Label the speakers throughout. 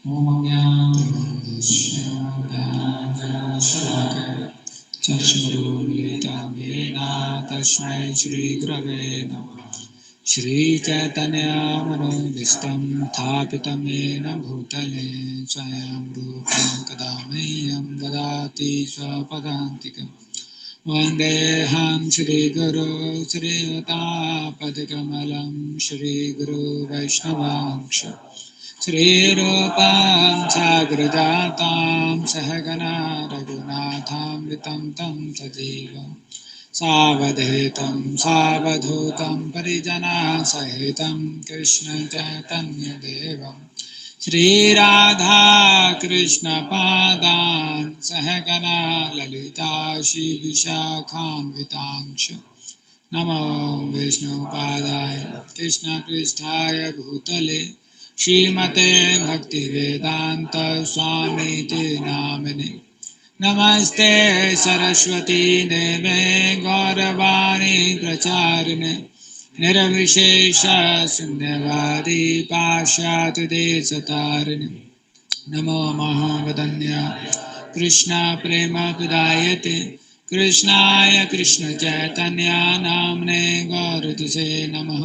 Speaker 1: Om चक्षुरुन्मिलितं तस्मै श्रीगुरवे नमः श्रीचैतन्यमनोभीष्टं स्थापितं येन भूतले स्वयं रूपं कदा मह्यं ददाति स्वपदान्तिकम् वन्देऽहं श्रीगुरो श्रीयुतापदकमलं श्रीगुरो वैष्णवांश श्रीरूपां साग्रजातां सहगना रघुनाथामृतं तं सजीवं सावधूतं सावधूतं परिजनसहितं कृष्णचैतन्यदेवं श्रीराधा कृष्णपादान् सहगना ललिता श्रीविशाखान्वितांश नमो विष्णुपादाय कृष्णपृष्ठाय भूतले श्रीमते भक्तिवेदांत स्वामीति नामिने नमस्ते सरस्वती देवे गौरवाणी प्रचारिणे निर्विशेष शून्यवादी पाश्चात्य देशतारिणे नमो महावदन्य कृष्ण प्रेम प्रदायते कृष्णाय कृष्ण चैतन्य नामने गौरतुसे नमः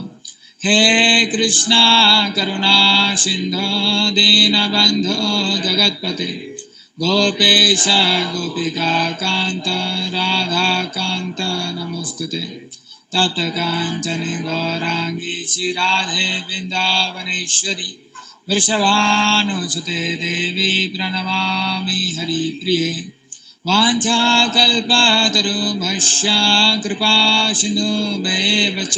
Speaker 1: हे कृष्णा करुणा सिंधु दीनबंधो जगत्पते गोपेश गोपिका कांत राधा कांत नमोस्तुते तप्तकांचन गौरांगी श्री राधे वृंदावनेश्वरी वृषभानुसुते देवी प्रणमामि हरिप्रिये वाञ्छाकल्पतरुभ्यश्च कृपा सिन्धुभ्येव च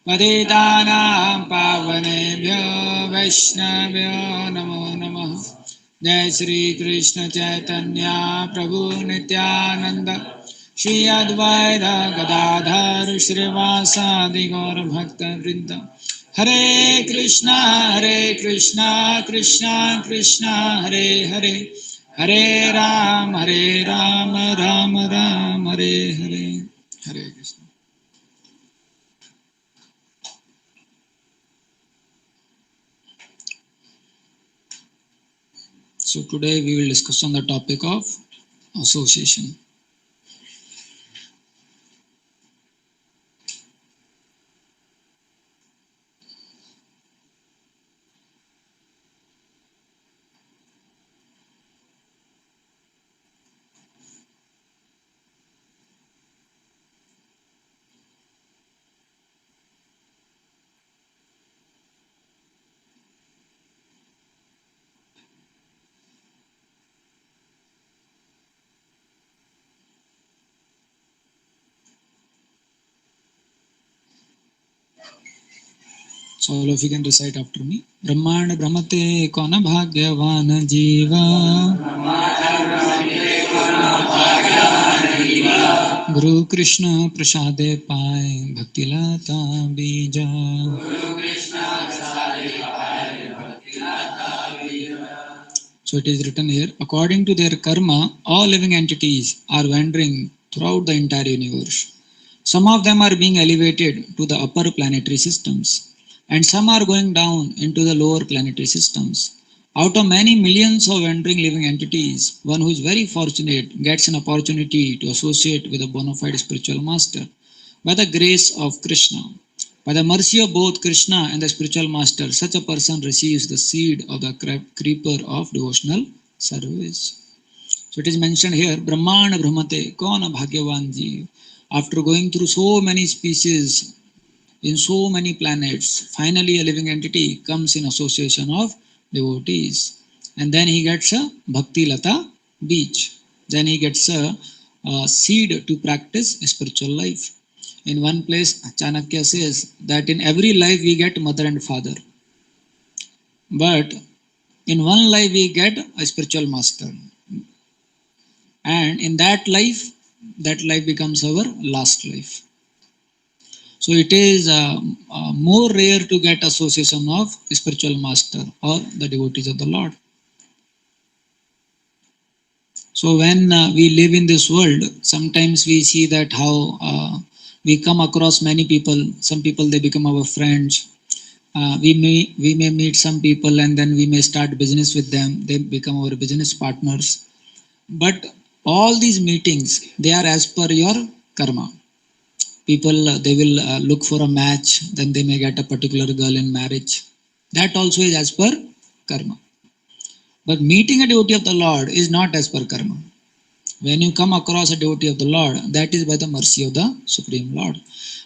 Speaker 1: पतितानां पावनेभ्यो वैष्णवेभ्यो नमो नमः जय श्री कृष्ण चैतन्य प्रभु नित्यानंद श्री अद्वैत गदाधर श्रीवासादि गौर भक्त वृंद हरे Krishna Krishna Krishna Hare Hare Hare Ram Ram Ram Hare Hare Hare Krishna. So today we will discuss on the topic of association. So all of you can recite after me. Brahmana brahmate kona bhagyavan jiva. Guru Krishna prasade paye bhakti lata bija. So it is written here, according to their karma, all living entities are wandering throughout the entire universe. Some of them are being elevated to the upper planetary systems, and some are going down into the lower planetary systems. Out of many millions of wandering living entities, one who is very fortunate gets an opportunity to associate with a bona fide spiritual master by the grace of Krishna. By the mercy of both Krishna and the spiritual master, such a person receives the seed of the creeper of devotional service. So it is mentioned here, Brahmana Brahmate, Kona Bhagyavan Jeev. After going through so many species in so many planets, finally a living entity comes in association of devotees. And then he gets a Bhakti Lata beach. Then he gets a seed to practice a spiritual life. In one place, Chanakya says that in every life we get mother and father. But in one life we get a spiritual master. And in that life becomes our last life. So it is more rare to get association of spiritual master or the devotees of the Lord. So when we live in this world, sometimes we see that how we come across many people. Some people, they become our friends. We may meet some people and then we may start business with them. They become our business partners. But all these meetings, they are as per your karma. People, they will look for a match, then they may get a particular girl in marriage. That also is as per karma. But meeting a devotee of the Lord is not as per karma. When you come across a devotee of the Lord, that is by the mercy of the Supreme Lord.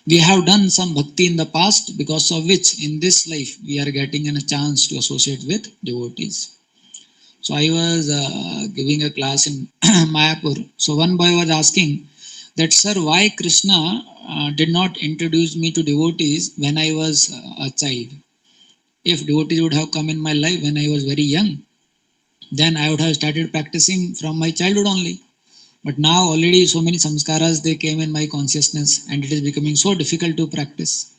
Speaker 1: We have done some bhakti in the past, because of which in this life we are getting a chance to associate with devotees. So I was giving a class in Mayapur. So one boy was asking that, sir, why Krishna did not introduce me to devotees when I was a child? If devotees would have come in my life when I was very young, then I would have started practicing from my childhood only. But now already so many samskaras, they came in my consciousness and it is becoming so difficult to practice.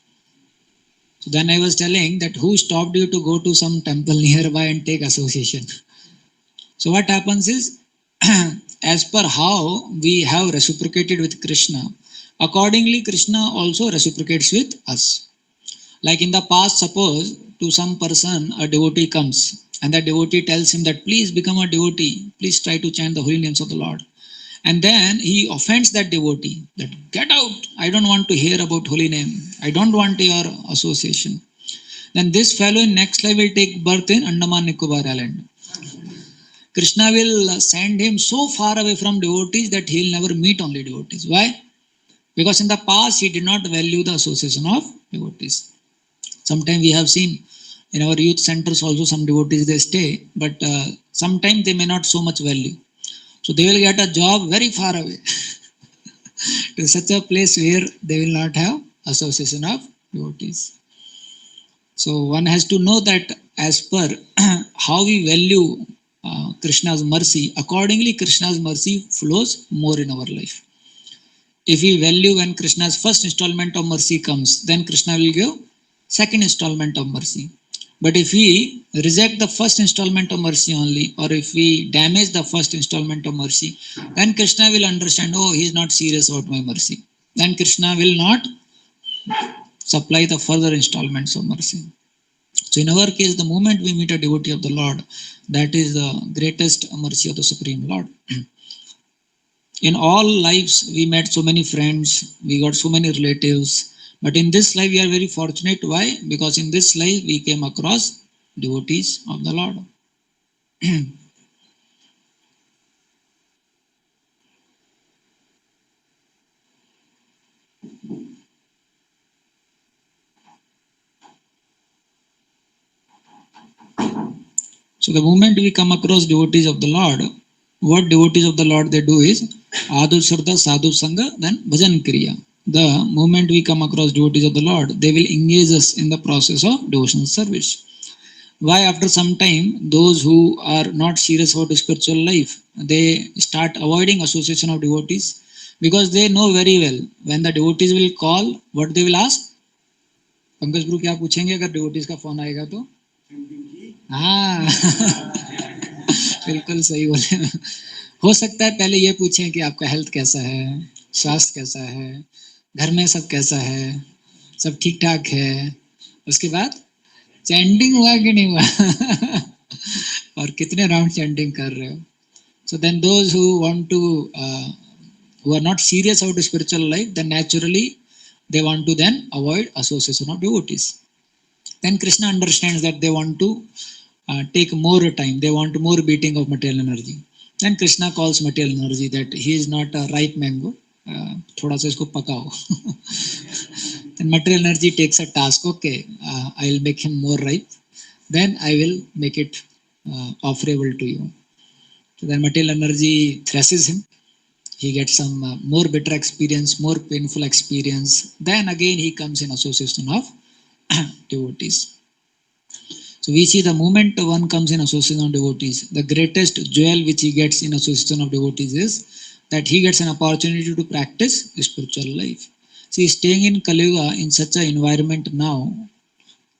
Speaker 1: So then I was telling that, who stopped you to go to some temple nearby and take association? So what happens is, as per how we have reciprocated with Krishna, accordingly Krishna also reciprocates with us. Like in the past, suppose to some person a devotee comes and that devotee tells him that, please become a devotee, please try to chant the holy names of the Lord. And then he offends that devotee that, get out, I don't want to hear about holy name, I don't want your association. Then this fellow in next life will take birth in Andaman Nicobar Island. Krishna will send him so far away from devotees that he will never meet only devotees. Why? Because in the past he did not value the association of devotees. Sometimes we have seen in our youth centers also, some devotees they stay, but sometimes they may not so much value. So they will get a job very far away to such a place where they will not have association of devotees. So one has to know that as per how we value Krishna's mercy, accordingly Krishna's mercy flows more in our life. If we value when Krishna's first installment of mercy comes, then Krishna will give second installment of mercy. But if we reject the first installment of mercy only, or if we damage the first installment of mercy, then Krishna will understand, oh, he is not serious about my mercy. Then Krishna will not supply the further installments of mercy. So in our case, the moment we meet a devotee of the Lord, that is the greatest mercy of the Supreme Lord. In all lives, we met so many friends, we got so many relatives. But in this life, we are very fortunate. Why? Because in this life, we came across devotees of the Lord. So the moment we come across devotees of the Lord, what devotees of the Lord they do is Adu Shraddha Sadhu Sangha, then Bhajan Kriya. The moment we come across devotees of the Lord, they will engage us in the process of devotional service. Why? After some time, those who are not serious about spiritual life, they start avoiding association of devotees, because they know very well when the devotees will call, what they will ask. Pankaj ब्रू क्या पूछेंगे अगर devotees का phone आएगा तो? हाँ बिल्कुल सही बोले. हो सकता है पहले ये पूछें कि आपका हेल्थ कैसा है, स्वास्थ्य कैसा है, घर में सब कैसा है, सब ठीक ठाक है. उसके बाद चैंटिंग हुआ कि नहीं हुआ और कितने राउंड चैंटिंग कर रहे हो. So then those who want to who are not serious about spiritual life, then naturally they want to then avoid association of devotees. Then Krishna understands that they want to take more time, they want more beating of material energy. Then Krishna calls material energy that he is not a ripe mango, थोड़ा सा इसको पकाओ. Then material energy takes a task. Okay, I will make him more ripe, then I will make it offerable to you. So then material energy threshes him. He gets some more bitter experience, more painful experience. Then again he comes in association of devotees. So we see the moment one comes in association of devotees, the greatest jewel which he gets in association of devotees is that he gets an opportunity to practice spiritual life. See, staying in Kali Yuga in such an environment now,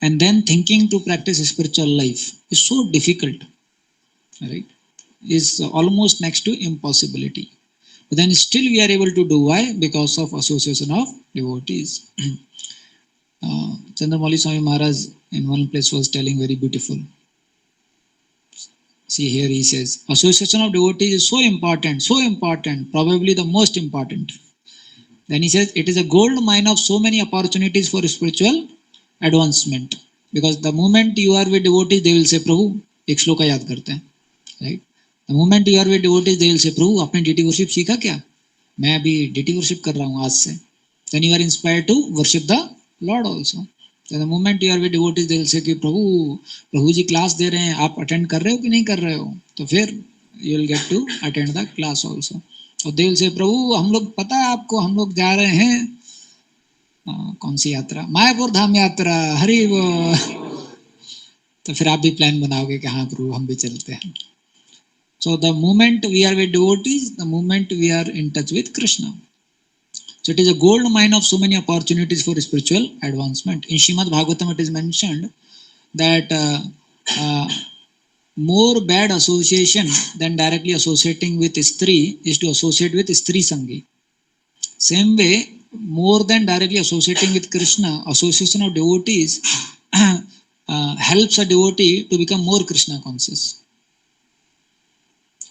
Speaker 1: and then thinking to practice spiritual life is so difficult, right? Is almost next to impossibility. But then still we are able to do. Why? Because of association of devotees. Chandramauli Swami Maharaj in one place was telling very beautiful. See here he says, association of devotees is so important, probably the most important. Then he says, it is a gold mine of so many opportunities for spiritual advancement. Because the moment you are with devotees, they will say, Prabhu, एक श्लोक याद करते हैं, right? The moment you are with devotees, they will say, Prabhu, आपने deity worship सीखा क्या? मैं अभी deity worship कर रहा हूँ आज से. Then you are inspired to worship the Lord also. Then the moment you are with devotees, they will say कि प्रभु जी क्लास दे रहे हैं, आप अटेंड कर रहे हो कि नहीं कर रहे हो? तो फिर you will get to attend the class also. और they will say, प्रभु हम लोग पता है आपको, हम लोग जा रहे हैं कौन सी यात्रा, मायापुर धाम यात्रा, हरि वो. तो फिर आप भी प्लान बनाओगे कि हाँ प्रभु हम भी चलते हैं. So the moment we are with devotees, the moment we are in touch with Krishna. So it is a gold mine of so many opportunities for spiritual advancement. In Srimad Bhagavatam it is mentioned that more bad association than directly associating with Stri is to associate with Stri Sangi. Same way, more than directly associating with Krishna, association of devotees helps a devotee to become more Krishna conscious.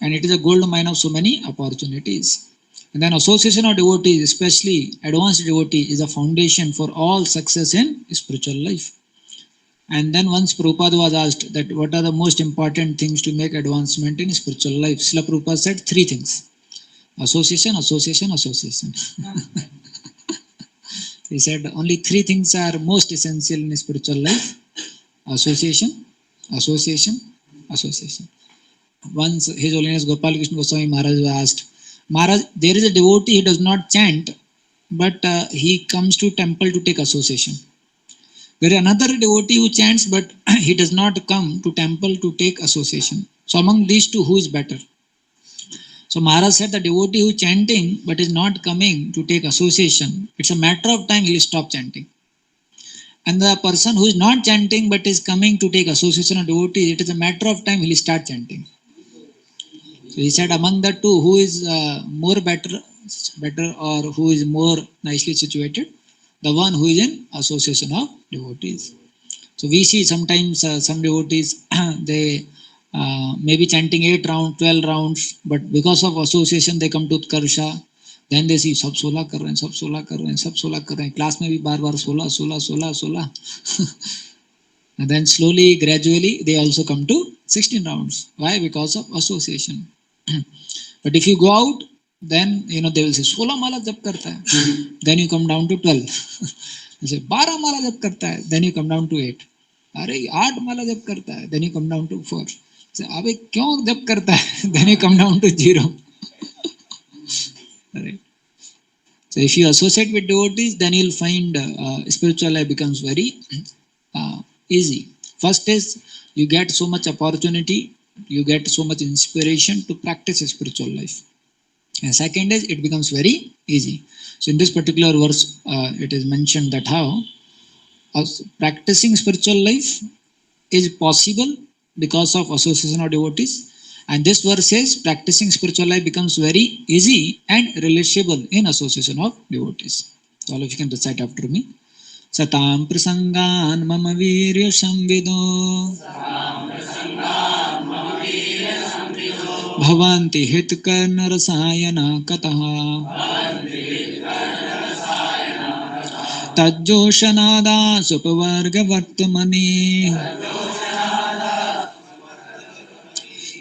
Speaker 1: And it is a gold mine of so many opportunities. And then association of devotees, especially advanced devotee, is a foundation for all success in spiritual life. And then once Prabhupada was asked that what are the most important things to make advancement in spiritual life, Srila Prabhupada said 3 things. Association, association, association. He said only 3 things are most essential in spiritual life. Association, association, association. Once His Holiness Gopal Krishna Goswami Maharaj was asked, Maharaj, there is a devotee, he does not chant, but he comes to temple to take association. There is another devotee who chants, but he does not come to temple to take association. So among these two, who is better? So Maharaj said the devotee who is chanting but is not coming to take association, it's a matter of time he will stop chanting. And the person who is not chanting but is coming to take association of devotees, it is a matter of time he will start chanting. So he said among the two, who is more better or who is more nicely situated? The one who is in association of devotees. So we see sometimes some devotees, they may be chanting 8 rounds, 12 rounds, but because of association they come to Utkarsha. Then they see सब 16 कर रहे हैं, सब 16 कर रहे हैं, सब 16 कर रहे हैं. क्लास में भी बार-बार 16, 16, 16, 16. And then slowly, gradually, they also come to 16 rounds. Why? Because of association. But if you go out, then they will say 16 माला जप करता है. Then you come down to 12. They say 12 माला जप करता है. Then you come down to 8. अरे 8 माला जप करता है. Then you come down to 4. Say अबे क्यों जप करता है? Then you come down to 0. Right. So if you associate with devotees, then you'll find spiritual life becomes very easy. First is you get so much opportunity, you get so much inspiration to practice a spiritual life. And second is it becomes very easy. So in this particular verse, it is mentioned that how practicing spiritual life is possible because of association of devotees. And this verse says practicing spiritual life becomes very easy and relatable in association of devotees. So all of you can recite after me. Satam prasangan mama virya samvido bhavanti hitkarna rasayana kataha tajjoshanada supavarga vartamani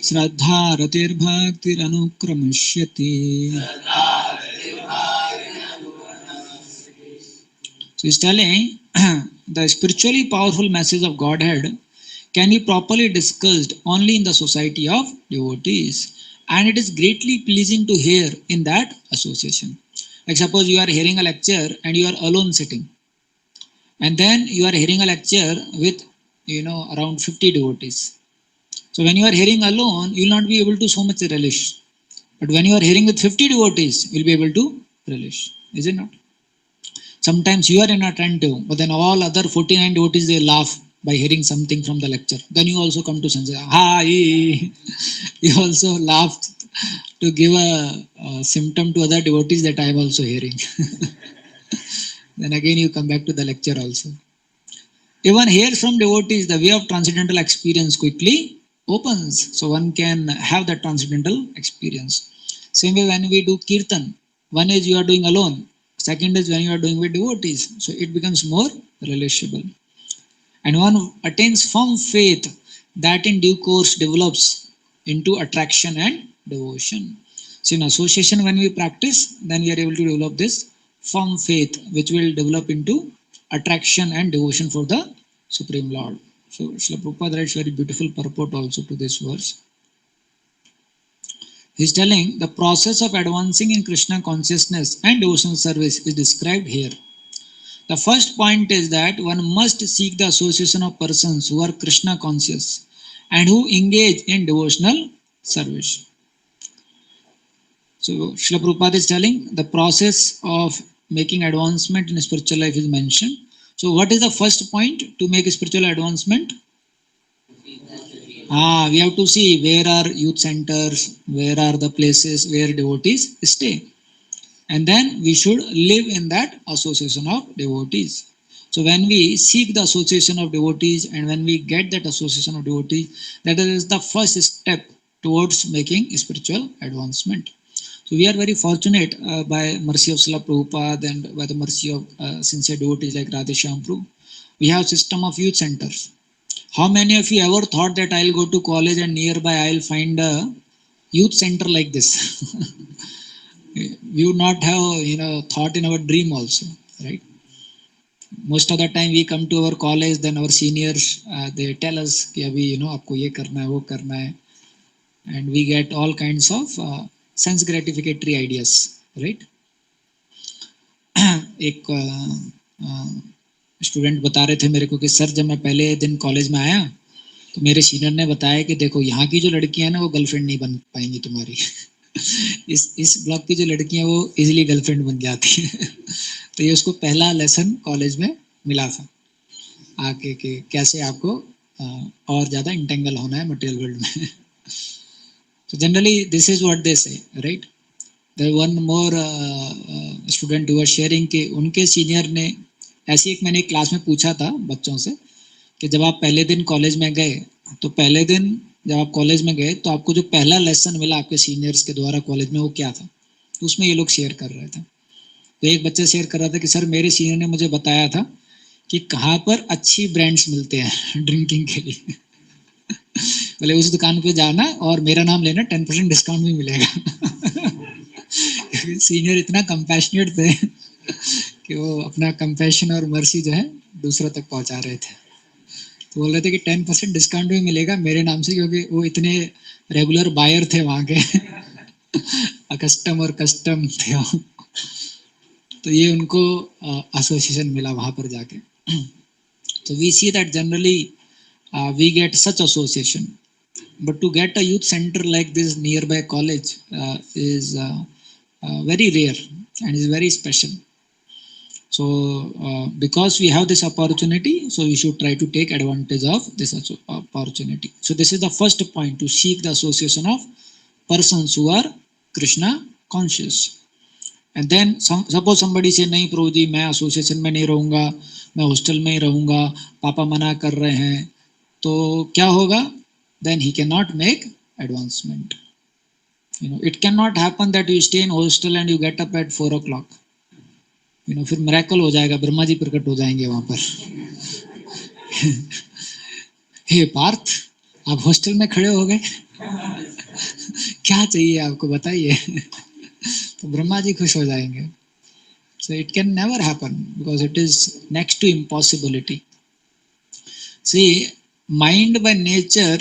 Speaker 1: Shraddha ratir bhaktir anukramashyati. So he's telling the spiritually powerful message of Godhead can be properly discussed only in the society of devotees, and it is greatly pleasing to hear in that association. Like suppose you are hearing a lecture and you are alone sitting, and then you are hearing a lecture with around 50 devotees. So when you are hearing alone, you will not be able to so much relish. But when you are hearing with 50 devotees, you will be able to relish. Is it not? Sometimes you are inattentive, but then all other 49 devotees, they laugh by hearing something from the lecture. Then you also come to Sanjay. Ha, you also laughed to give a symptom to other devotees that I am also hearing. Then again you come back to the lecture also. Even here from devotees, the way of transcendental experience quickly opens. So one can have that transcendental experience. Same way when we do kirtan, one is you are doing alone, second is when you are doing with devotees. So it becomes more relishable. And one attains firm faith that in due course develops into attraction and devotion. So in association, when we practice, then we are able to develop this firm faith, which will develop into attraction and devotion for the Supreme Lord. So Srila Prabhupada writes very beautiful purport also to this verse. He's telling the process of advancing in Krishna consciousness and devotional service is described here. The first point is that one must seek the association of persons who are Krishna conscious and who engage in devotional service. So Srila Prabhupada is telling the process of making advancement in spiritual life is mentioned. So what is the first point to make spiritual advancement? We have to see where are youth centers, where are the places where devotees stay. And then we should live in that association of devotees. So when we seek the association of devotees and when we get that association of devotees, that is the first step towards making spiritual advancement. So we are very fortunate by mercy of Srila Prabhupada and by the mercy of sincere devotees like Radheshyam Prabhu. We have system of youth centers. How many of you ever thought that I'll go to college and nearby I'll find a youth center like this? We would not have thought in our dream also, right? Most of the time we come to our college, then our seniors they tell us कि अभी आपको ये करना है वो करना है, and we get all kinds of sense gratificatory ideas, right? एक स्टूडेंट बता रहे थे मेरे को कि सर जब मैं पहले दिन कॉलेज में आया तो मेरे सीनियर ने बताया कि देखो यहाँ की जो लड़कियां हैं ना वो गर्लफ्रेंड नहीं बन पाएंगी तुम्हारी इस ब्लॉक की जो लड़कियां वो इजीली गर्लफ्रेंड बन जाती है तो ये उसको पहला लेसन कॉलेज में मिला था आके कि कैसे आपको और ज़्यादा इंटेंगल होना है मटेरियल वर्ल्ड में. So generally this is what they say, right? There one more student who was sharing कि उनके सीनियर ने ऐसी एक मैंने क्लास में पूछा था बच्चों से कि जब आप पहले दिन कॉलेज में गए तो पहले दिन जब आप कॉलेज में गए तो आपको जो पहला लेसन मिला आपके सीनियर्स के द्वारा कॉलेज में वो क्या था. तो उसमें ये लोग शेयर कर रहे थे. तो एक बच्चा शेयर कर रहा था कि सर मेरे सीनियर ने मुझे बताया था कि कहाँ पर अच्छी ब्रांड्स मिलते हैं ड्रिंकिंग के लिए. बोले उस दुकान पे जाना और मेरा नाम लेना 10% डिस्काउंट भी मिलेगा. सीनियर इतना कंपैशनेट थे कि वो अपना कंपैशन और मर्सी जो है दूसरों तक पहुंचा रहे थे. तो बोल रहे थे कि 10% डिस्काउंट भी मिलेगा मेरे नाम से क्योंकि वो इतने रेगुलर बायर थे वहाँ के. कस्टम थे वो. तो ये उनको एसोसिएशन मिला वहाँ पर जाके. तो we see that generally we get such association, but to get a youth center like this nearby college is very rare and is very special. So because we have this opportunity, so we should try to take advantage of this opportunity. So this is the first point, to seek the association of persons who are Krishna conscious. And then suppose somebody say नहीं प्रभु जी मैं association में नहीं रहूँगा, मैं hostel में ही रहूँगा, पापा मना कर रहे हैं, तो क्या होगा? Then he cannot make advancement. It cannot happen that you stay in hostel and you get up at 4 o'clock. फिर मिरेकल हो जाएगा, ब्रह्मा जी प्रकट हो जाएंगे वहां पर. हे पार्थ, आप हॉस्टल में खड़े हो गए, क्या चाहिए आपको बताइए. तो ब्रह्मा जी खुश हो जाएंगे. So it can never happen because it is next to impossibility. See, mind by nature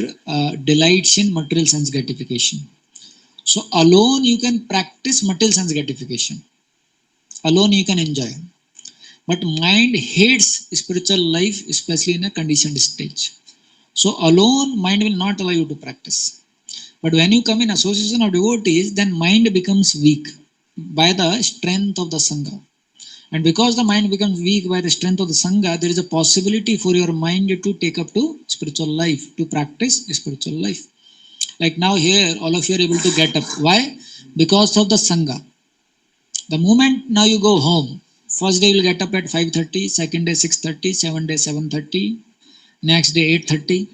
Speaker 1: delights in material sense gratification. So alone you can practice material sense gratification. Alone you can enjoy. But mind hates spiritual life, especially in a conditioned stage. So alone mind will not allow you to practice. But when you come in association of devotees, then mind becomes weak by the strength of the Sangha. And because the mind becomes weak by the strength of the Sangha, there is a possibility for your mind to take up to spiritual life, to practice spiritual life. Like now here, all of you are able to get up. Why? Because of the Sangha. The moment now you go home, First day you will get up at 5:30, second day 6:30, 7 day 7:30, next day 8:30.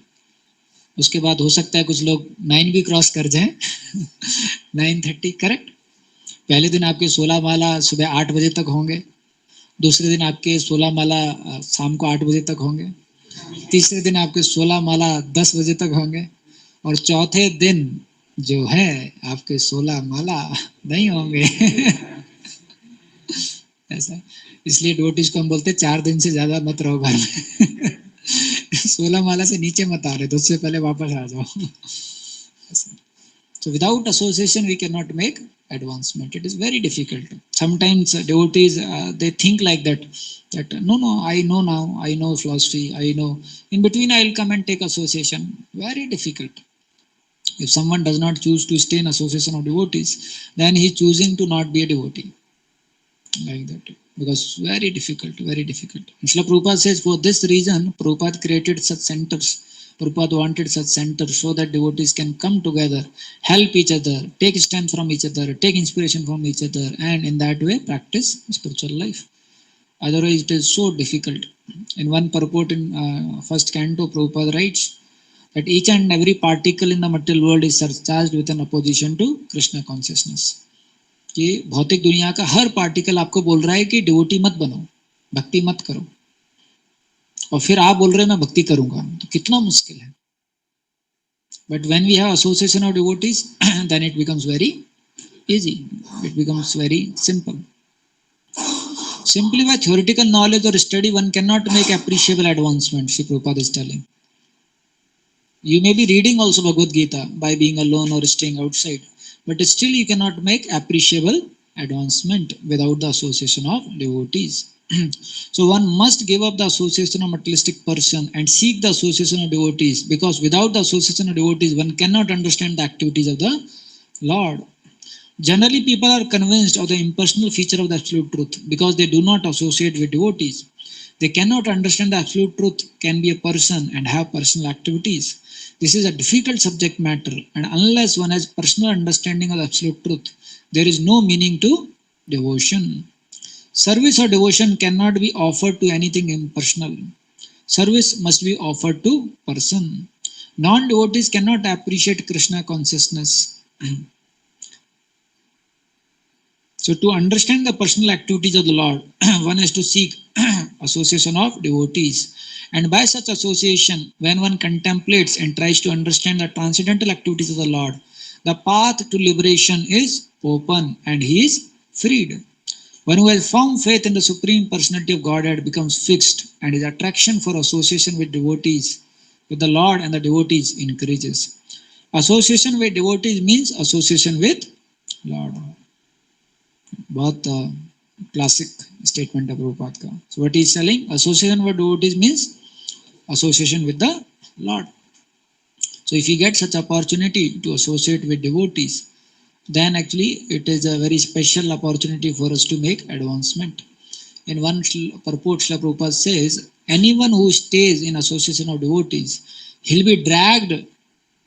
Speaker 1: उसके बाद हो सकता है कुछ लोग 9 भी cross कर जाएं 9:30, करेक्ट। पहले दिन आपके 16 माला सुबह 8 बजे तक होंगे, दूसरे दिन आपके 16 माला शाम को 8 बजे तक होंगे, तीसरे दिन आपके 16 माला 10 बजे तक होंगे, और चौथे दिन जो है आपके 16 माला नहीं होंगे ऐसा, इसलिए डिवोटीज को हम बोलते 4 दिन से ज्यादा मत रहो घर में 16 माला से नीचे मत आ रहे तो उससे पहले वापस आ जाओ So without association we cannot make advancement. It is very difficult. Sometimes devotees they think like that no, I know now, I know philosophy, I know, in between I will come and take association. Very difficult. If someone does not choose to stay in association of devotees, then he is choosing to not be a devotee, like that, because very difficult, very difficult. And Srila Prabhupada says, for this reason Prabhupada created such centers. Prabhupada wanted such centers so that devotees can come together, help each other, take strength from each other, take inspiration from each other, and in that way practice spiritual life. Otherwise it is so difficult. In one purport in first canto, Prabhupada writes that each and every particle in the material world is surcharged with an opposition to Krishna consciousness. कि भौतिक दुनिया का हर particle आपको बोल रहा है कि devotee मत बनो, भक्ति मत करो, और फिर आप बोल रहे हैं मैं भक्ति करूंगा, तो कितना मुश्किल है. But when we have association of devotees then it becomes very easy, it becomes very simple. Simply by theoretical knowledge or study one cannot make appreciable advancement, Sri Prabhupada is telling. You may be reading also Bhagavad Gita by being alone or staying outside, but still you cannot make appreciable advancement without the association of devotees. So one must give up the association of materialistic person and seek the association of devotees, because without the association of devotees one cannot understand the activities of the Lord. Generally people are convinced of the impersonal feature of the absolute truth because they do not associate with devotees. They cannot understand the absolute truth can be a person and have personal activities. This is a difficult subject matter, and unless one has personal understanding of the absolute truth, there is no meaning to devotion. Service or devotion cannot be offered to anything impersonal. Service must be offered to person. Non-devotees cannot appreciate Krishna consciousness. So to understand the personal activities of the Lord, one has to seek association of devotees. And by such association, when one contemplates and tries to understand the transcendental activities of the Lord, the path to liberation is open and he is freed. One who has found faith in the Supreme Personality of Godhead becomes fixed, and his attraction for association with devotees, with the Lord and the devotees increases. Association with devotees means association with Lord. बहुत classic statement है प्रभुपाद का. So what he is telling, association with devotees means association with the Lord. So if you get such opportunity to associate with devotees, then actually it is a very special opportunity for us to make advancement. In one purport, Srila Prabhupada says, anyone who stays in association of devotees, he'll be dragged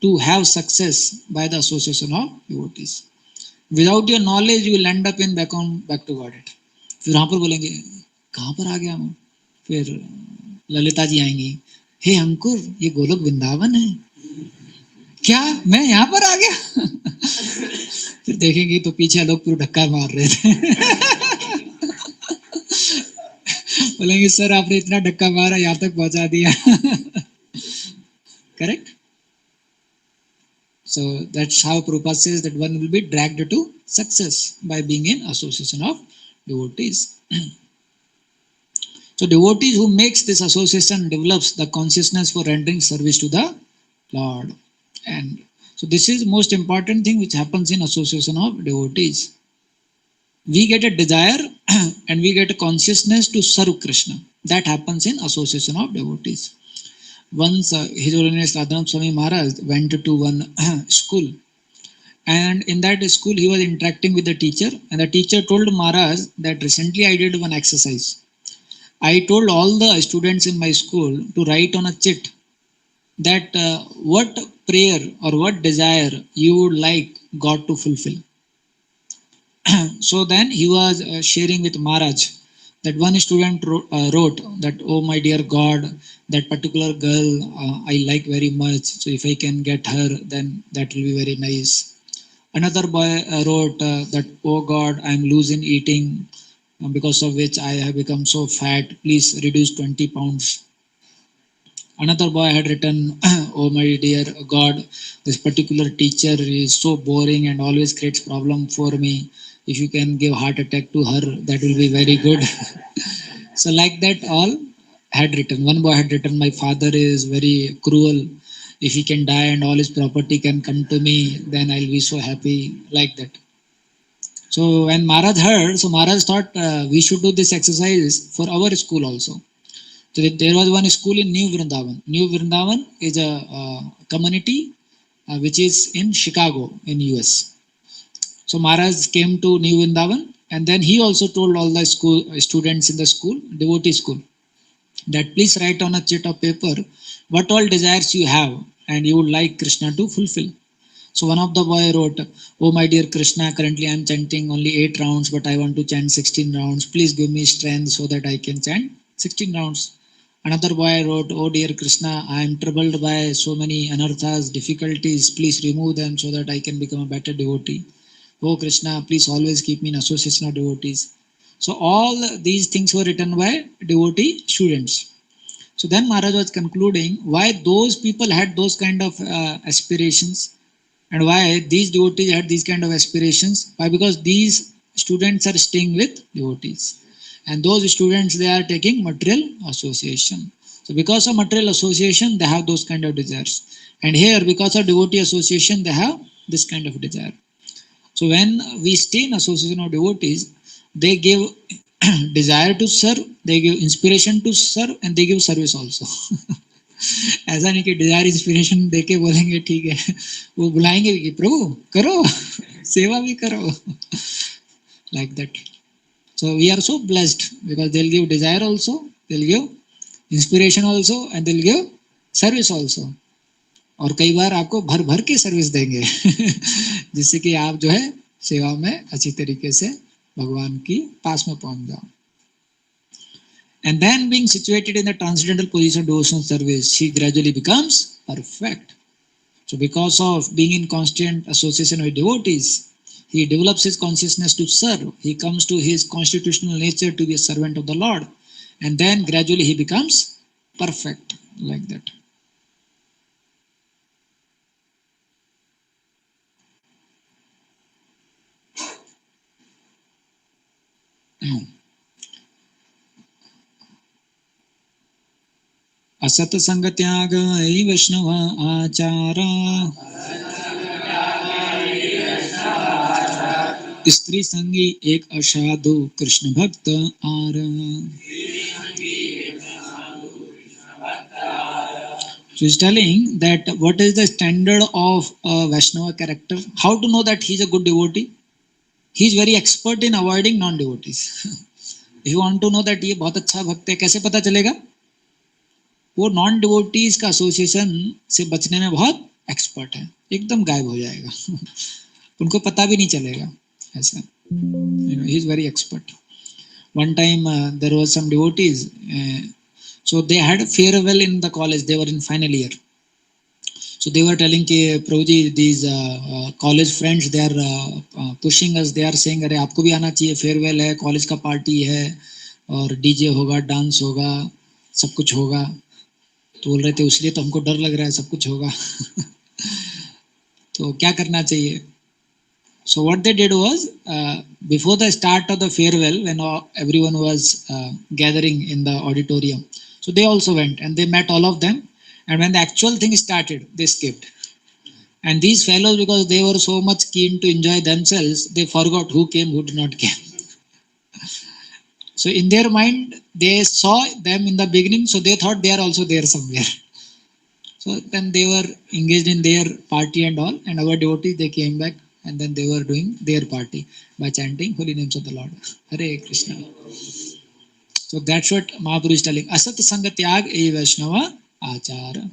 Speaker 1: to have success by the association of devotees. Without your knowledge, you will end up in back to Godhead. फिर वहाँ पर बोलेंगे कहाँ पर आ गया मैं, फिर ललिता जी आएंगी, हे अंकुर ये गोलोक वृंदावन है क्या, मैं यहाँ पर आ गया फिर देखेंगे तो पीछे लोग पूरा धक्का मार रहे थे बोलेंगे सर आपने इतना धक्का मारा यहाँ तक पहुँचा दिया correct. So that's how Prabhupada says that one will be dragged to success by being in association of devotees. So devotees who makes this association develops the consciousness for rendering service to the Lord. And so this is most important thing which happens in association of devotees. We get a desire and we get a consciousness to serve Krishna. That happens in association of devotees. Once His Holiness Radhanand Swami Maharaj went to one school, and in that school he was interacting with the teacher, and the teacher told Maharaj that recently I did one exercise. I told all the students in my school to write on a chit that what prayer or what desire you would like God to fulfill. So then he was sharing with Maharaj that one student wrote that, oh my dear God, that particular girl I like very much, so if I can get her, then that will be very nice. Another boy wrote that, oh God, I'm losing eating, because of which I have become so fat, please reduce 20 pounds. Another boy had written, oh my dear God, this particular teacher is so boring and always creates problem for me, if you can give heart attack to her, that will be very good. So like that, all had written. One boy had written, my father is very cruel, if he can die and all his property can come to me, then I'll be so happy, like that. So when Maharaj heard, so Maharaj thought, we should do this exercise for our school also. So there was one school in New Vrindavan. New Vrindavan is a community which is in Chicago in US. So Maharaj came to New Vrindavan, and then he also told all the school students in the school, devotee school, that please write on a sheet of paper what all desires you have and you would like Krishna to fulfill. So one of the boy wrote, oh my dear Krishna, currently I am chanting only 8 rounds, but I want to chant 16 rounds. Please give me strength so that I can chant 16 rounds. Another boy wrote, oh dear Krishna, I am troubled by so many anarthas, difficulties. Please remove them so that I can become a better devotee. Oh Krishna, please always keep me in association of devotees. So all these things were written by devotee students. So then Maharaj was concluding why those people had those kind of aspirations, and why these devotees had these kind of aspirations. Why? Because these students are staying with devotees, and those students, they are taking material association. So because of material association, they have those kind of desires, and here because of devotee association, they have this kind of desire. So when we stay in association of devotees, they give desire to serve, they give inspiration to serve, and they give service also. ऐसा नहीं कि Dzire inspiration देके बोलेंगे ठीक है, वो बुलाएंगे भी कि प्रभु करो, सेवा भी करो, like that. So we are so blessed because they'll give desire also, they'll give inspiration also, and they'll give service also. और कई बार आपको भर भर के सर्विस देंगे जिससे कि आप जो है सेवा में अच्छी तरीके से भगवान की पास में पहुंच जाओ. And then being situated in the transcendental position of devotional service, he gradually becomes perfect. So because of being in constant association with devotees, he develops his consciousness to serve. He comes to his constitutional nature to be a servant of the Lord. And then gradually he becomes perfect, like that. असत संग त्याग वैष्णव आचारा, स्त्री संगी एक असाधु कृष्ण भक्त are. So he's telling that what is the standard of a Vaishnava character, how to know that he is a good devotee. He is very expert in avoiding non-devotees. If you want to know that ये बहुत अच्छा भक्त है, कैसे पता चलेगा? वो non devotees का एसोसिएशन से बचने में बहुत एक्सपर्ट है, एकदम गायब हो जाएगा, उनको पता भी नहीं चलेगा ऐसा. He is very expert. One time there was some devotees, so they had a farewell in the college, they were in final year. So they were telling कि प्रभुजी these college friends, they are pushing us, they are saying अरे आपको भी आना चाहिए, farewell है, college का party है और डीजे होगा, डांस होगा, सब कुछ होगा. तो बोल रहे थे उसलिए तो हमको डर लग रहा है, सब कुछ होगा. तो क्या करना चाहिए? So what they did was, before the start of the farewell, when everyone was gathering in the auditorium, so they also went and they met all of them, and when the actual thing started, they skipped. And these fellows, because they were so much keen to enjoy themselves, they forgot who came, who did not came. So in their mind, they saw them in the beginning, so they thought they are also there somewhere. So then they were engaged in their party and all, and our devotees, they came back, and then they were doing their party by chanting holy names of the Lord. Hare Krishna. So that's what Mahaprabhu is telling. Asat Sanga Tyag e Vaishnava Achara.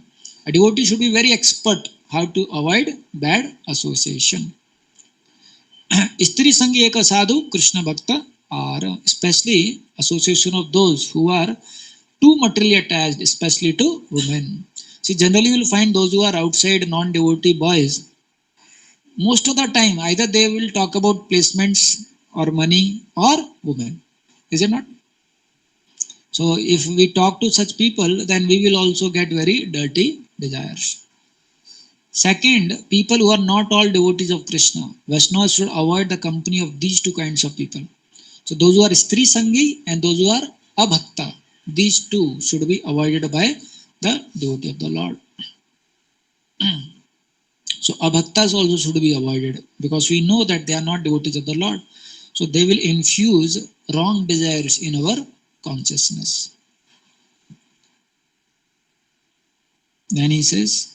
Speaker 1: A devotee should be very expert how to avoid bad association. Istri Sangi Eka Sadhu Krishna Bhakta are especially association of those who are too materially attached, especially to women. See, generally you will find those who are outside non-devotee boys, most of the time either they will talk about placements or money or women. Is it not? So if we talk to such people, then we will also get very dirty desires. Second, people who are not all devotees of Krishna. Vaishnavas should avoid the company of these two kinds of people. So those who are Stri Sangi and those who are Abhakta, these two should be avoided by the devotee of the Lord. So Abhaktas also should be avoided because we know that they are not devotees of the Lord. So they will infuse wrong desires in our consciousness. Then he says,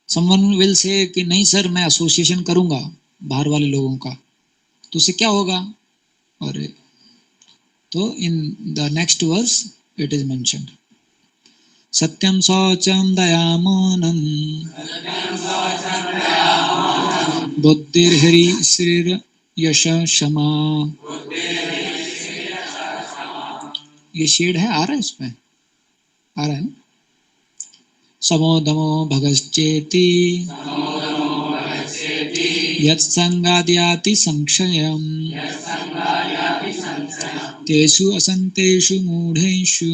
Speaker 1: someone will say कि नहीं sir मैं association करूंगा बाहर वाले लोगों का, तो उससे क्या होगा? और तो in the next verse it is mentioned, सत्यम शौचम दयामोनम बुद्धिर्हरि श्रीर यश क्षमा. ये शेड है, आ रहा है इसमें, आ रहा है ना? समोदमो भगश्चेति यत्संगाद्याति संक्षयम् तेषु असन्तेषु मूढेषु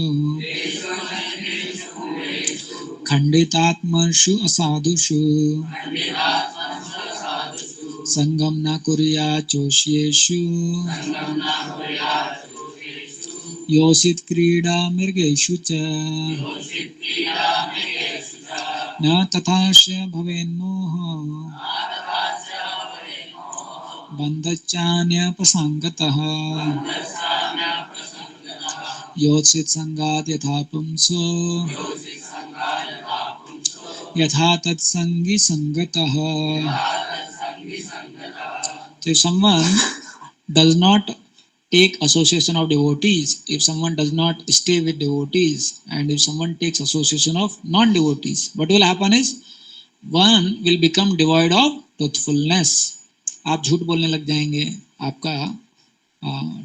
Speaker 1: खंडितात्मषु असाधुषु संगम न कुर्यात् चोष्येषु योषित क्रीडा मृगेषु च न तथाश भवेन्मोहो बन्धश्चान्यपसङ्गतः योषित संगात् यथा पुंसो यथा तत्संगी संगतः. So if someone does not take association of devotees, if someone does not stay with devotees, and if someone takes association of non-devotees, what will happen is one will become devoid of truthfulness. आप झूठ बोलने लग जाएंगे, आपका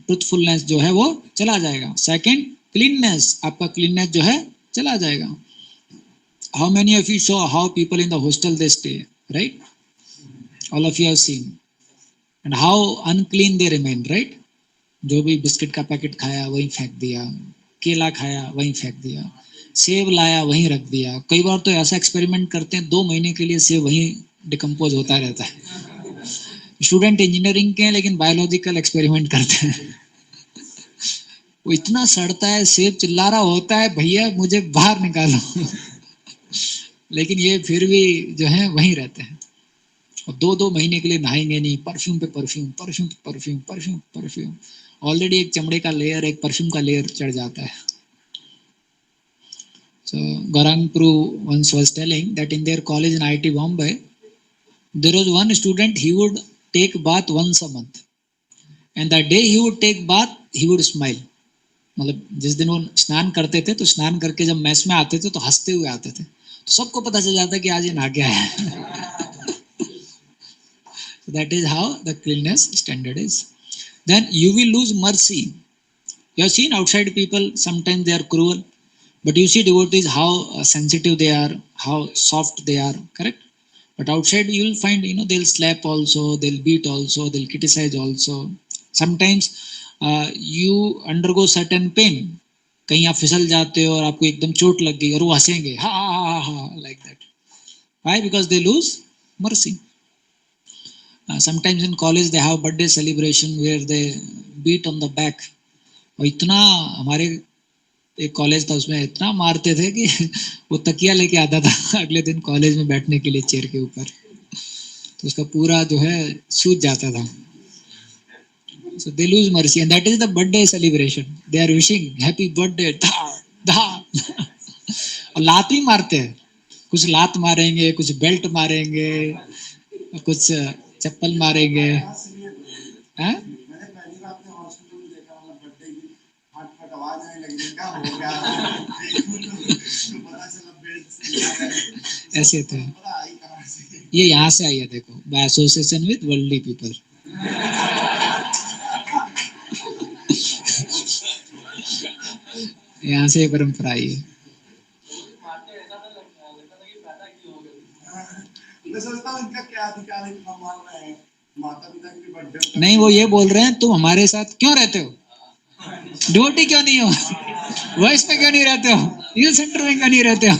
Speaker 1: truthfulness जो है वो चला जाएगा. सेकंड, क्लीननेस, आपका क्लीननेस जो है चला जाएगा. How many of you saw how people in the hostel they stay, right? All of you have seen. And how unclean they remain, right? जो भी बिस्किट का पैकेट खाया वहीं फेंक दिया, केला खाया वहीं फेंक दिया, सेब लाया वहीं रख दिया. कई बार तो ऐसा एक्सपेरिमेंट करते हैं 2 महीने के लिए सेब वहीं डिकम्पोज होता रहता है. स्टूडेंट इंजीनियरिंग के हैं लेकिन बायोलॉजिकल एक्सपेरिमेंट करते हैं. वो इतना सड़ता है, सेब चिल्ला रहा होता है भैया मुझे बाहर निकालो, लेकिन ये फिर भी जो है वहीं रहते हैं. और 2-2 महीने के लिए नहाएंगे नहीं, परफ्यूम पे परफ्यूम, परफ्यूम पे परफ्यूम, परफ्यूम परफ्यूम. ऑलरेडी एक चमड़े का लेयर, एक परफ्यूम का लेयर चढ़ जाता है. So Gaurang Pru once was telling that in their college in IIT Bombay, there was one student, he would take bath once a month, and the day he would take bath, he would smile. मतलब जिस दिन वो स्नान करते थे तो स्नान करके जब मैस में आते थे तो हंसते हुए आते थे, तो सबको पता चल जाता कि आज ये नहा गया है. So that is how the cleanliness standard is. Then you will lose mercy. You have seen outside people, sometimes they are cruel, but you see devotees how sensitive they are, how soft they are, correct? But outside you will find, they'll slap also, they'll beat also, they'll criticize also. Sometimes you undergo certain pain. कहीं आप फिसल जाते हो और आपको एकदम चोट लग गई और वो हंसेंगे, हा हा हा, like that. Why? Because they lose mercy. Sometimes in college they have birthday celebration where they beat on the back. और इतना, हमारे एक कॉलेज था उसमें इतना मारते थे कि वो तकिया लेके आता था अगले दिन कॉलेज में बैठने के लिए चेयर के ऊपर, तो उसका पूरा जो है सूज जाता था. So they lose mercy, and that is the birthday celebration. They are wishing happy birthday, धा धा. और लात भी मारते हैं, कुछ लात मारेंगे, कुछ बेल्ट मारेंगे, कुछ चप्पल मारेंगे. ऐसे थे. ये यहाँ से आई है देखो, by association with worldly people. यहाँ से ये परंपरा आई है. मैं सोचता हूँ इनका क्या अधिकार है, हम मान रहे हैं माता पिता की बर्थडे. नहीं, वो ये बोल रहे हैं तुम हमारे साथ क्यों रहते हो, डिवोटी क्यों नहीं हो, वॉइस में क्यों नहीं रहते हो, यूथ सेंटर में क्यों नहीं रहते हो.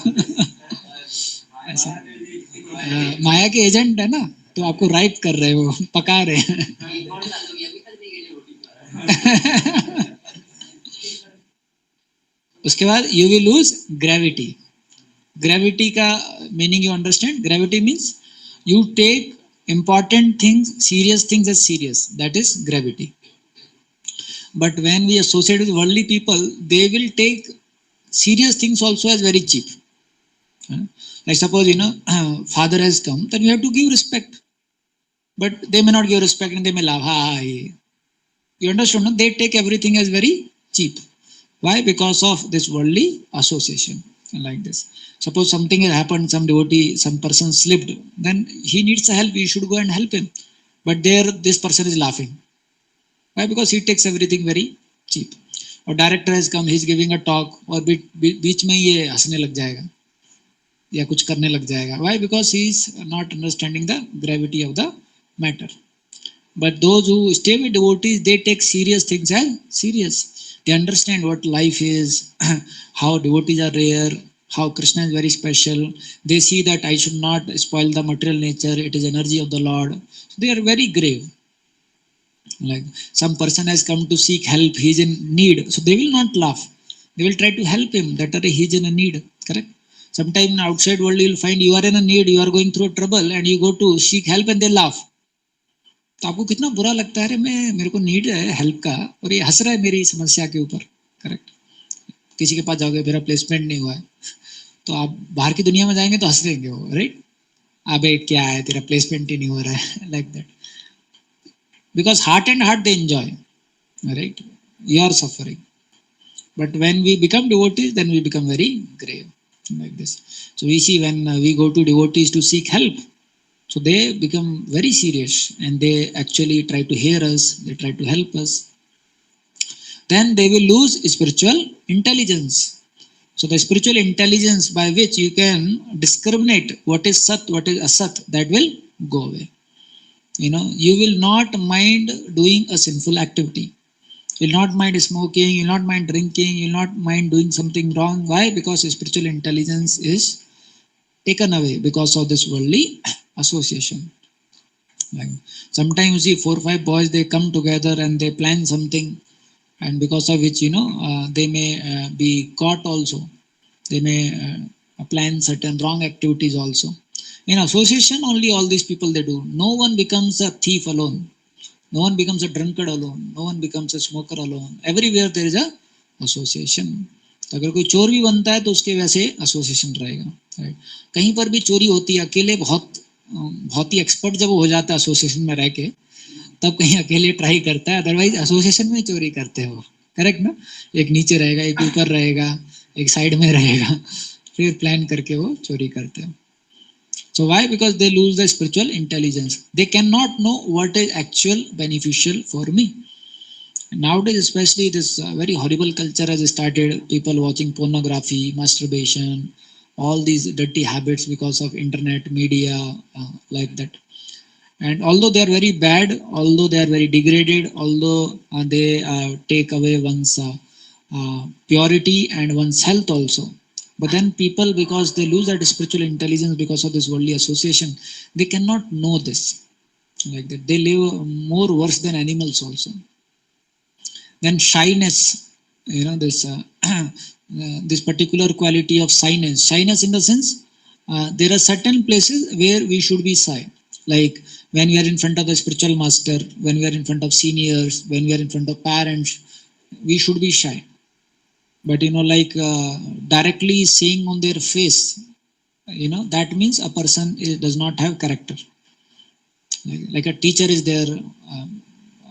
Speaker 1: ऐसा माया के एजेंट है ना, तो आपको राइप कर रहे हो, पका रहे हैं. उसके बाद you will lose gravity. Gravity का meaning you understand. Gravity means you take important things, serious things as serious. That is gravity. But when we associate with worldly people, they will take serious things also as very cheap. Like suppose, father has come, then you have to give respect. But they may not give respect and they may laugh. You understand? No? They take everything as very cheap. Why? Because of this worldly association. Like this. Suppose something has happened, some devotee, some person slipped, then he needs help, you should go and help him. But there, this person is laughing. Why? Because he takes everything very cheap. Or director has come, he is giving a talk, और बीच में ये हंसने लग जाएगा या कुछ करने लग जाएगा. Why? Because he is not understanding the gravity of the matter. But those who stay with devotees, they take serious things as serious. They understand what life is, how devotees are rare, how Krishna is very special. They see that I should not spoil the material nature, it is energy of the Lord. So they are very grave. Like some person has come to seek help, he is in need, so they will not laugh. They will try to help him, that he is in a need. Correct? Sometime in outside world you will find you are in a need, you are going through trouble and you go to seek help and they laugh. तो आपको कितना बुरा लगता है, अरे मेरे को need है हेल्प का और ये हंस रहा है मेरी समस्या के ऊपर. करेक्ट. किसी के पास जाओगे, मेरा प्लेसमेंट नहीं हुआ है, तो आप बाहर की दुनिया में जाएंगे तो हंस देंगे वो, राइट. अबे क्या है, तेरा प्लेसमेंट ही नहीं हो रहा है. Like that. Because heart and heart they enjoy, right. You are suffering. But when we become devotees, then we become very grave. Like this. So we see when we go to devotees to seek help, so they become very serious and they actually try to hear us, they try to help us. Then they will lose spiritual intelligence. So the spiritual intelligence by which you can discriminate what is sat, what is asat, that will go away. You will not mind doing a sinful activity. You will not mind smoking, you will not mind drinking, you will not mind doing something wrong. Why? Because spiritual intelligence is taken away because of this worldly association. Like sometimes you see 4 or 5 boys, they come together and they plan something, and because of which they may be caught also. They may plan certain wrong activities also. In association only all these people they do. No one becomes a thief alone. No one becomes a drunkard alone. No one becomes a smoker alone. Everywhere there is a association. तो अगर कोई चोर भी बनता है तो उसके वैसे एसोसिएशन रहेगा. कहीं पर भी चोरी होती है, अकेले बहुत ही एक्सपर्ट जब हो जाता है एसोसिएशन में रह के, तब कहीं अकेले ट्राई करता है, अदरवाइज एसोसिएशन में चोरी करते हो. करेक्ट ना. एक नीचे रहेगा, एक ऊपर रहेगा, एक साइड में रहेगा, फिर प्लान करके वो चोरी करते हो. So why? Because they lose the spiritual intelligence. They cannot know what is actual beneficial for me. Nowadays, especially this very horrible culture has started. People watching pornography, masturbation, all these dirty habits because of internet, media, like that. And although they are very bad, although they are very degraded, although they take away one's purity and one's health also. But then people, because they lose that spiritual intelligence because of this worldly association, they cannot know this. Like that, they live more worse than animals also. Then shyness, this this particular quality of shyness. Shyness in the sense, there are certain places where we should be shy. Like when we are in front of the spiritual master, when we are in front of seniors, when we are in front of parents, we should be shy. But like directly saying on their face, that means a person does not have character. Like a teacher is there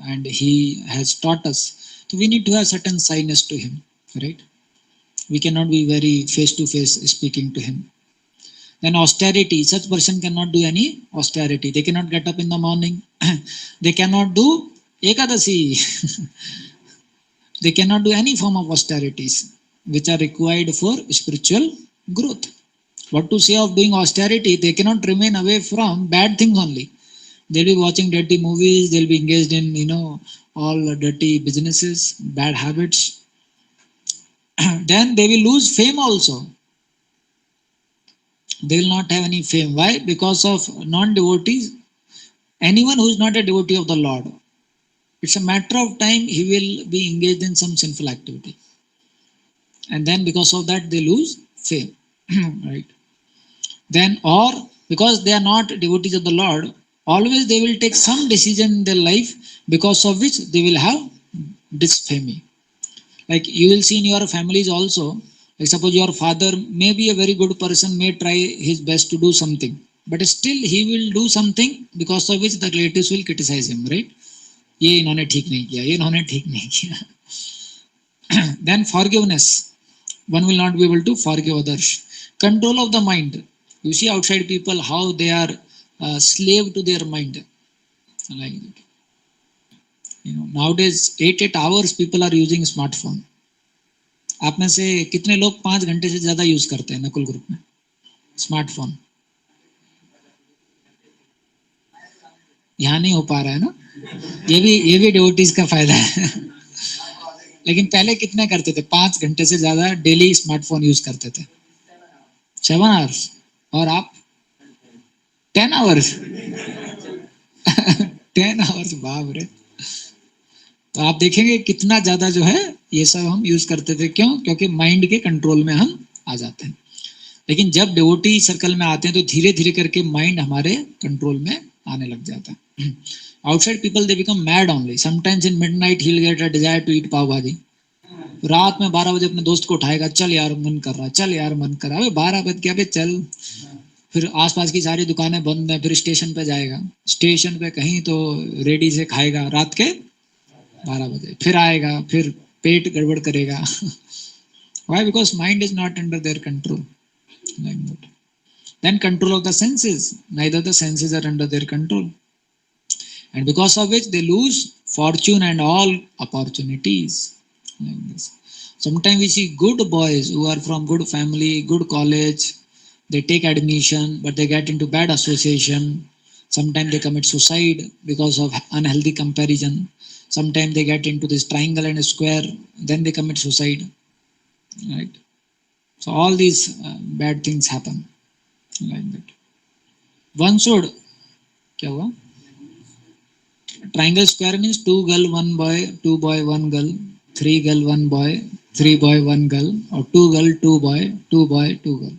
Speaker 1: and he has taught us, so we need to have certain shyness to him, right? We cannot be very face to face speaking to him. Then austerity, such person cannot do any austerity. They cannot get up in the morning. They cannot do ekadasi. They cannot do any form of austerities which are required for spiritual growth. What to say of doing austerity? They cannot remain away from bad things only. They'll be watching dirty movies, they'll be engaged in, all dirty businesses, bad habits. Then they will lose fame also. They will not have any fame. Why? Because of non-devotees. Anyone who is not a devotee of the Lord, it's a matter of time he will be engaged in some sinful activity. And then because of that they lose fame. Right? Then, or because they are not devotees of the Lord, always they will take some decision in their life because of which they will have disfame. Like you will see in your families also, like suppose your father may be a very good person, may try his best to do something, but still he will do something because of which the relatives will criticize him, right? ये इन्होंने ठीक नहीं किया, ये इन्होंने ठीक नहीं किया. Then forgiveness, one will not be able to forgive others. Control of the mind. You see outside people how they are slave to their mind, like that. Nowadays 8 hours people are using smartphone. आप में से कितने लोग 5 घंटे से ज्यादा use करते हैं नकुल ग्रुप में स्मार्टफोन? यहाँ नहीं हो पा रहा है ना. ये भी डिवोटीज का फायदा है. लेकिन पहले कितने करते थे? 5 घंटे से ज्यादा डेली स्मार्टफोन यूज करते थे. 7 आवर्स. और आप 10 आवर्स. 10 आवर्स, बाप रे. तो आप देखेंगे कितना ज्यादा जो है ये सब हम यूज करते थे. क्यों? क्योंकि माइंड के कंट्रोल में हम आ जाते हैं. लेकिन जब डिवोटी सर्कल में आते हैं तो धीरे धीरे करके माइंड हमारे कंट्रोल में आने लग जाता है. Outside people they become mad only. Sometimes in midnight he will get a desire to eat पाव भाजी. रात में 12 बजे अपने दोस्त को उठाएगा, चल यार मन कर रहा, चल यार मन कर रहा. अबे 12 बज गया, अबे चल. फिर आसपास की सारी दुकानें बंद हैं, फिर स्टेशन पे जाएगा, स्टेशन पे कहीं तो रेडी से खाएगा रात के 12 बजे, फिर आएगा, फिर पेट गड़बड़ करेगा. Why? Because mind is not under their control. Like that. Then control of the senses. Neither the senses are under their control. And because of which they lose fortune and all opportunities. Like this. Sometimes we see good boys who are from good family, good college, they take admission, but they get into bad association. Sometimes they commit suicide because of unhealthy comparison. Sometimes they get into this triangle and square, then they commit suicide. Right? So all these bad things happen like that. One should, क्या हुआ? Triangle square means 2 girl 1 boy, 2 boy 1 girl, 3 girl 1 boy, 3 boy 1 girl, or 2 girl 2 boy, 2 boy 2 girl.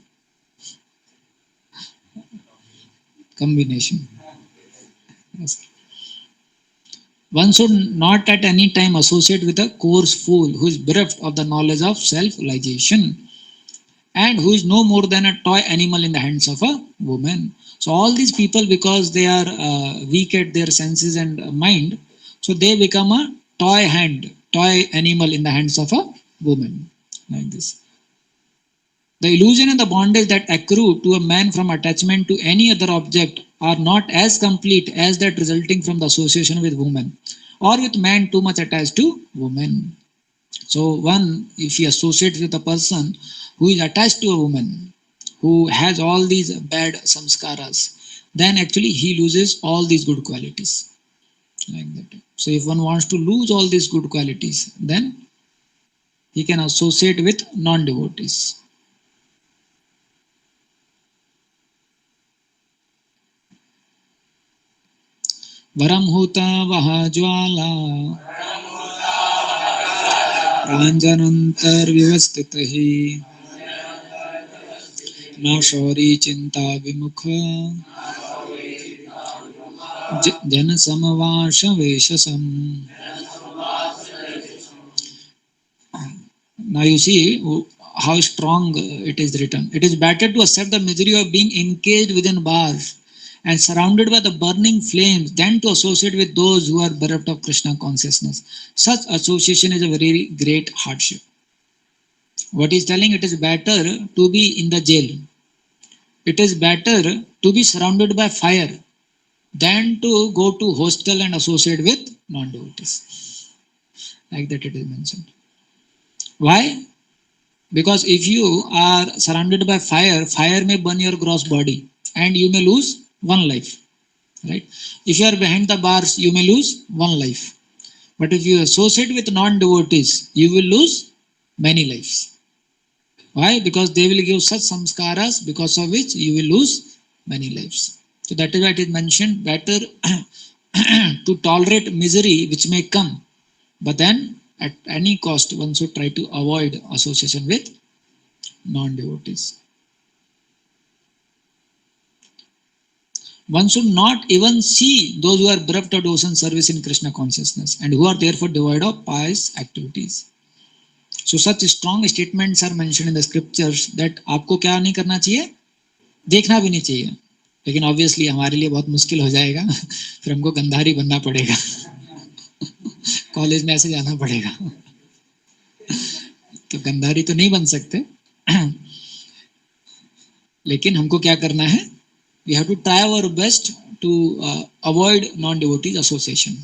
Speaker 1: Combination. Yes. One should not at any time associate with a coarse fool who is bereft of the knowledge of self-realization and who is no more than a toy animal in the hands of a woman. So all these people, because they are weak at their senses and mind, so they become a toy animal in the hands of a woman, like this. The illusion and the bondage that accrue to a man from attachment to any other object are not as complete as that resulting from the association with woman or with man too much attached to woman. So one, if he associates with a person who is attached to a woman, who has all these bad samskaras, then actually he loses all these good qualities. Like that. So if one wants to lose all these good qualities, then he can associate with non-devotees. वरमहूता वह ज्वाला प्राञ्जनन्तर्व्यवस्थितः न शौरी चिंता विमुख जन समवास वेशसम. Now you see how strong it is written. It is better to accept the misery of being encaged within bars and surrounded by the burning flames than to associate with those who are bereft of Krishna consciousness. Such association is a very great hardship. What he is telling, it is better to be in the jail It is better to be surrounded by fire than to go to hostel and associate with non-devotees. Like that it is mentioned. Why? Because if you are surrounded by fire, fire may burn your gross body and you may lose one life. Right? If you are behind the bars, you may lose one life. But if you associate with non-devotees, you will lose many lives. Why? Because they will give such samskaras because of which you will lose many lives. So that is why it is mentioned better to tolerate misery which may come, but then at any cost one should try to avoid association with non-devotees. One should not even see those who are bereft of devotion service in Krishna consciousness and who are therefore devoid of pious activities. So such strong statements are mentioned in the scriptures that आपको क्या नहीं करना चाहिए, देखना भी नहीं चाहिए. लेकिन ऑब्वियसली हमारे लिए बहुत मुश्किल हो जाएगा, फिर हमको गंधारी बनना पड़ेगा, कॉलेज में ऐसे जाना पड़ेगा. तो गंधारी तो नहीं बन सकते, लेकिन हमको क्या करना है, we have to try our best to avoid non-devotees association.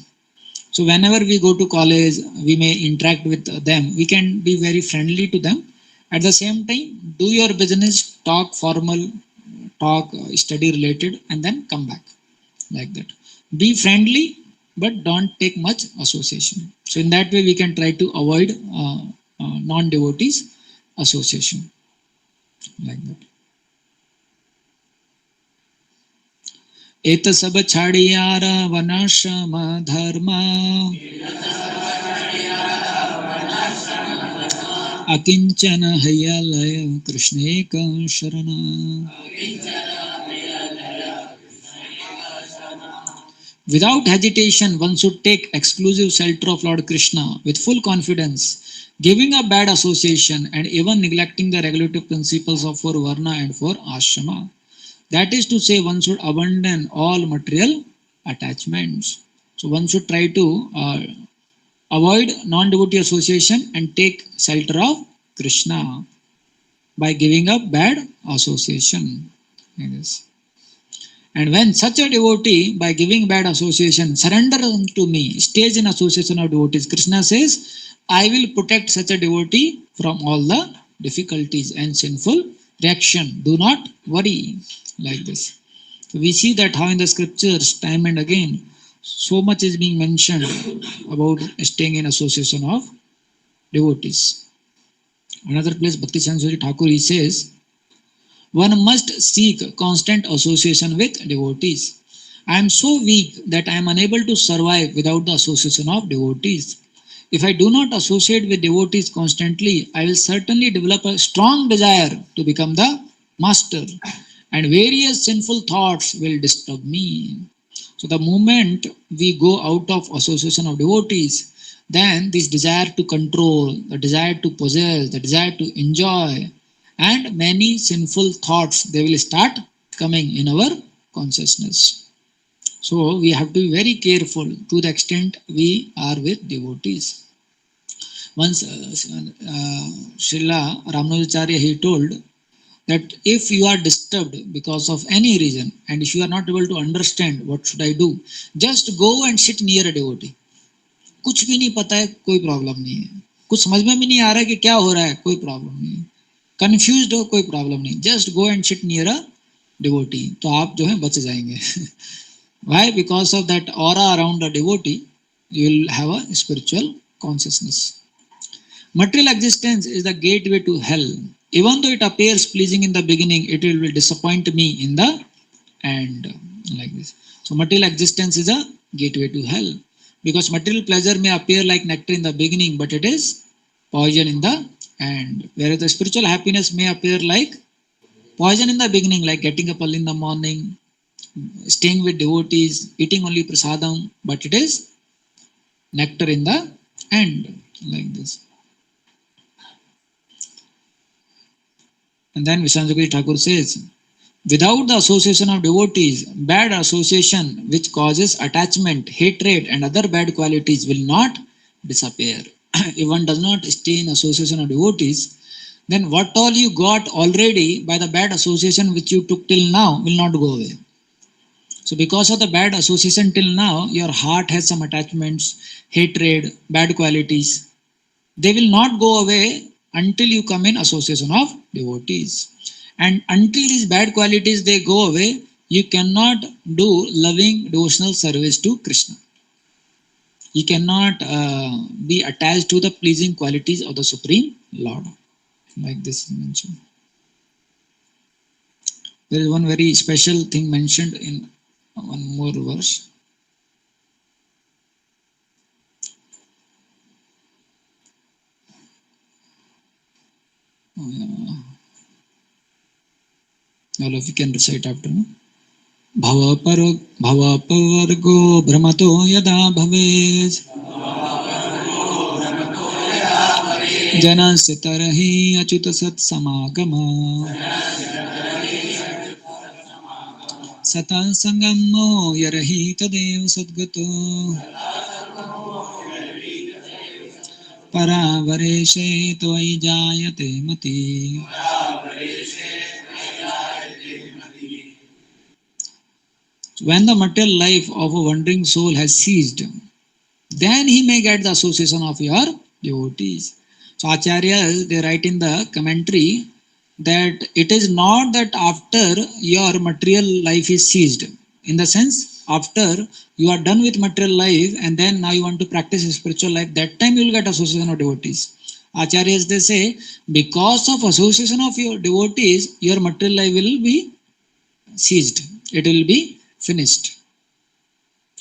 Speaker 1: So whenever we go to college, we may interact with them, we can be very friendly to them. At the same time, do your business, talk formal, talk study related, and then come back. Like that. Be friendly, but don't take much association. So in that way, we can try to avoid non-devotees association. Like that. एत सब छाड़ियार वनाश्रम धर्म अकिंचन हयलय कृष्णेक शरण. Without hesitation, one should take exclusive shelter of Lord Krishna with full confidence, giving up bad association and even neglecting the regulative principles of four varna and four ashrama. That is to say, one should abandon all material attachments. So one should try to avoid non-devotee association and take shelter of Krishna by giving up bad association. Yes. And when such a devotee, by giving bad association, surrender unto me, stays in association of devotees, Krishna says, I will protect such a devotee from all the difficulties and sinful reaction. Do not worry. Like this. So we see that how in the scriptures, time and again, so much is being mentioned about staying in association of devotees. Another place, Bhakti Sansuri Thakur, he says, one must seek constant association with devotees. I am so weak that I am unable to survive without the association of devotees. If I do not associate with devotees constantly, I will certainly develop a strong desire to become the master, and various sinful thoughts will disturb me. So the moment we go out of association of devotees, then this desire to control, the desire to possess, the desire to enjoy, and many sinful thoughts, they will start coming in our consciousness. So we have to be very careful to the extent we are with devotees. Once Srila Ramanujacharya, he told that if you are disturbed because of any reason and if you are not able to understand what should I do, just go and sit near a devotee. कुछ भी नहीं पता है, कोई problem नहीं है, कुछ समझ में भी नहीं आ रहा है कि क्या हो रहा है, कोई प्रॉब्लम नहीं है, कंफ्यूज्ड हो, कोई प्रॉब्लम नहीं, just go and sit near a devotee, तो आप जो है बच जाएंगे. Why? Because of that aura around a devotee, you will have a spiritual consciousness. Material existence is the gateway to hell. Even though it appears pleasing in the beginning, it will disappoint me in the end. Like this. So material existence is a gateway to hell. Because material pleasure may appear like nectar in the beginning, but it is poison in the end. Whereas the spiritual happiness may appear like poison in the beginning, like getting up early in the morning, staying with devotees, eating only prasadam, but it is nectar in the end. Like this. And then Vishwanatha Thakur says, without the association of devotees, bad association which causes attachment, hatred and other bad qualities will not disappear. If one does not stay in association of devotees, then what all you got already by the bad association which you took till now will not go away. So because of the bad association till now, your heart has some attachments, hatred, bad qualities. They will not go away until you come in association of devotees. And until these bad qualities they go away, you cannot do loving devotional service to Krishna. You cannot be attached to the pleasing qualities of the Supreme Lord. Like this is mentioned. There is one very special thing mentioned in one more verse. All of you can recite after me. भवपर्गो भ्रमतो यदा भवेत् जनस्य तरहि अच्युत सत्समागम सतः संगमो यरहि तदेव सद्गतो परावरेशे त्वयि जायते मति. When the material life of a wandering soul has ceased, then he may get the association of your devotees. So Acharyas, they write in the commentary that it is not that after your material life is ceased, in the sense after you are done with material life and then now you want to practice spiritual life, that time you will get association of devotees. Acharyas, they say, because of association of your devotees, your material life will be ceased. It will be finished.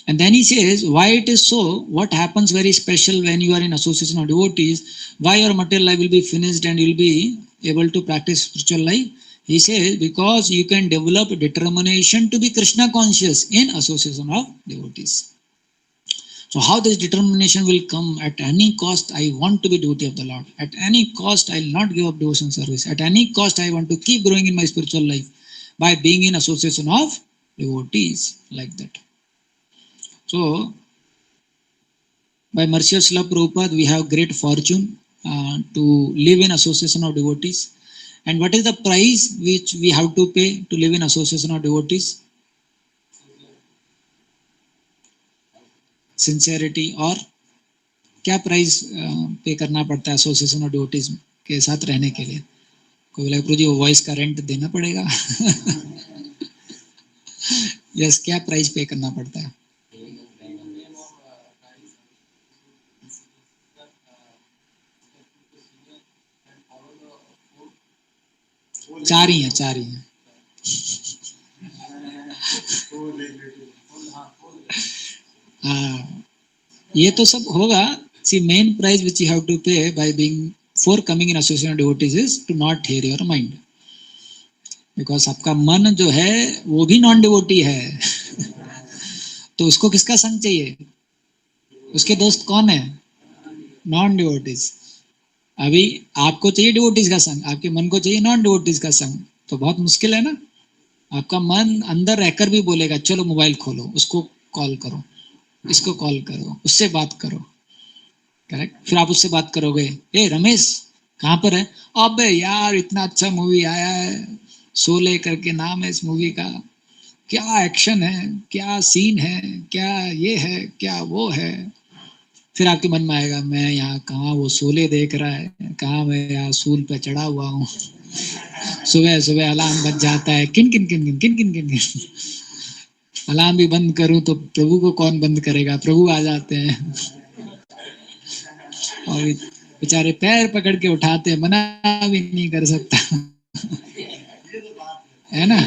Speaker 1: And then he says, why it is so, what happens very special when you are in association of devotees, why your material life will be finished and you will be able to practice spiritual life. He says, because you can develop determination to be Krishna conscious in association of devotees. So how this determination will come? At any cost, I want to be devotee of the Lord. At any cost, I will not give up devotion service. At any cost, I want to keep growing in my spiritual life by being in association of devotees, like that. So, by mercy of Srila Prabhupada, we have great fortune to live in association of devotees. And what is the price which we have to pay to live in association of devotees? Sincerity. और क्या price पे करना पड़ता है association of devotees के साथ रहने के लिए? कोई बोला प्रभु जी वो वॉइस का रेंट देना पड़ेगा. यस, क्या प्राइस पे करना पड़ता है? चार ही है. ये तो सब होगा. See, main price which you have to pay by being for coming in association of devotees is to not hear your mind. Because आपका मन जो है वो भी नॉन डिवोटी है. तो उसको किसका संग चाहिए? उसके दोस्त कौन है? Non devotees. अभी आपको चाहिए डिवोटीज का संग, आपके मन को चाहिए नॉन डिवोटीज का संग. तो बहुत मुश्किल है ना. आपका मन अंदर रहकर भी बोलेगा चलो मोबाइल खोलो, उसको कॉल करो, इसको कॉल करो, उससे बात करो. करेक्ट. फिर आप उससे बात करोगे, ए रमेश कहाँ पर है? अबे यार इतना अच्छा मूवी आया है, शोले करके नाम है इस मूवी का, क्या एक्शन है, क्या सीन है, क्या ये है, क्या वो है. फिर आपके मन में आएगा मैं यहाँ कहाँ वो शोले देख रहा है, कहाँ मैं यहाँ सूल पे चढ़ा हुआ हूँ. सुबह सुबह अलार्म बज जाता है, किन किन किन किन किन किन किन किन. अलार्म भी बंद करूं तो प्रभु को कौन बंद करेगा? प्रभु आ जाते हैं और बेचारे पैर पकड़ के उठाते हैं, मना भी नहीं कर सकता. है ना.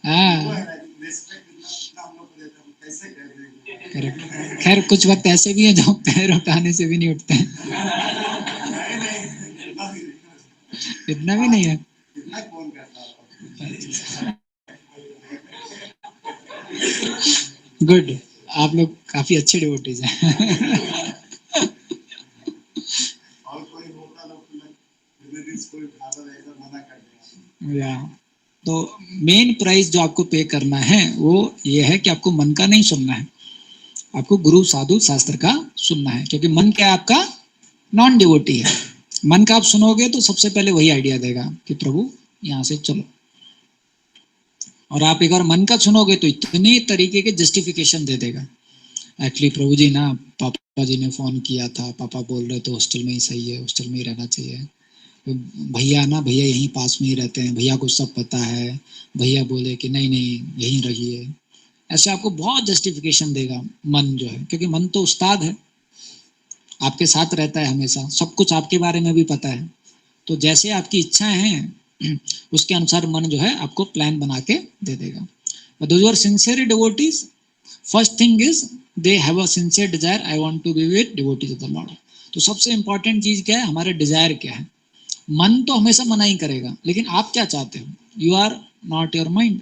Speaker 1: हाँ, करेक्ट. खैर कुछ वक्त ऐसे भी है जो पैर उठाने से भी नहीं उठते हैं. इतना भी नहीं है. गुड. आप लोग काफी अच्छे डिवोटीज हैं. या तो मेन प्राइस जो आपको पे करना है वो ये है कि आपको मन का नहीं सुनना है. आपको गुरु साधु शास्त्र का सुनना है, क्योंकि मन क्या है आपका, नॉन डिवोटी है। मन का आप सुनोगे तो सबसे पहले वही आइडिया देगा कि प्रभु यहाँ से चलो, और आप एक बार मन का सुनोगे तो इतने तरीके के जस्टिफिकेशन दे देगा। एक्चुअली प्रभु जी ना, पापा जी ने फोन किया था, पापा बोल रहे थे हॉस्टल में ही सही है, हॉस्टल में ही रहना चाहिए। भैया ना, भैया यहीं पास में ही रहते हैं, भैया को सब पता है, भैया बोले कि नहीं नहीं यहीं रहिए। ऐसे आपको बहुत जस्टिफिकेशन देगा मन जो है, क्योंकि मन तो उस्ताद है, आपके साथ रहता है हमेशा, सब कुछ आपके बारे में भी पता है। तो जैसे आपकी इच्छाएं हैं उसके अनुसार मन जो है आपको प्लान बना के दे देगा। But those who are sincere devotees, first thing is they have a sincere desire, I want to be with devotees of the Lord. तो सबसे इंपॉर्टेंट चीज क्या है, हमारे डिजायर क्या है। मन तो हमेशा मना ही करेगा, लेकिन आप क्या चाहते हो, you are not your mind.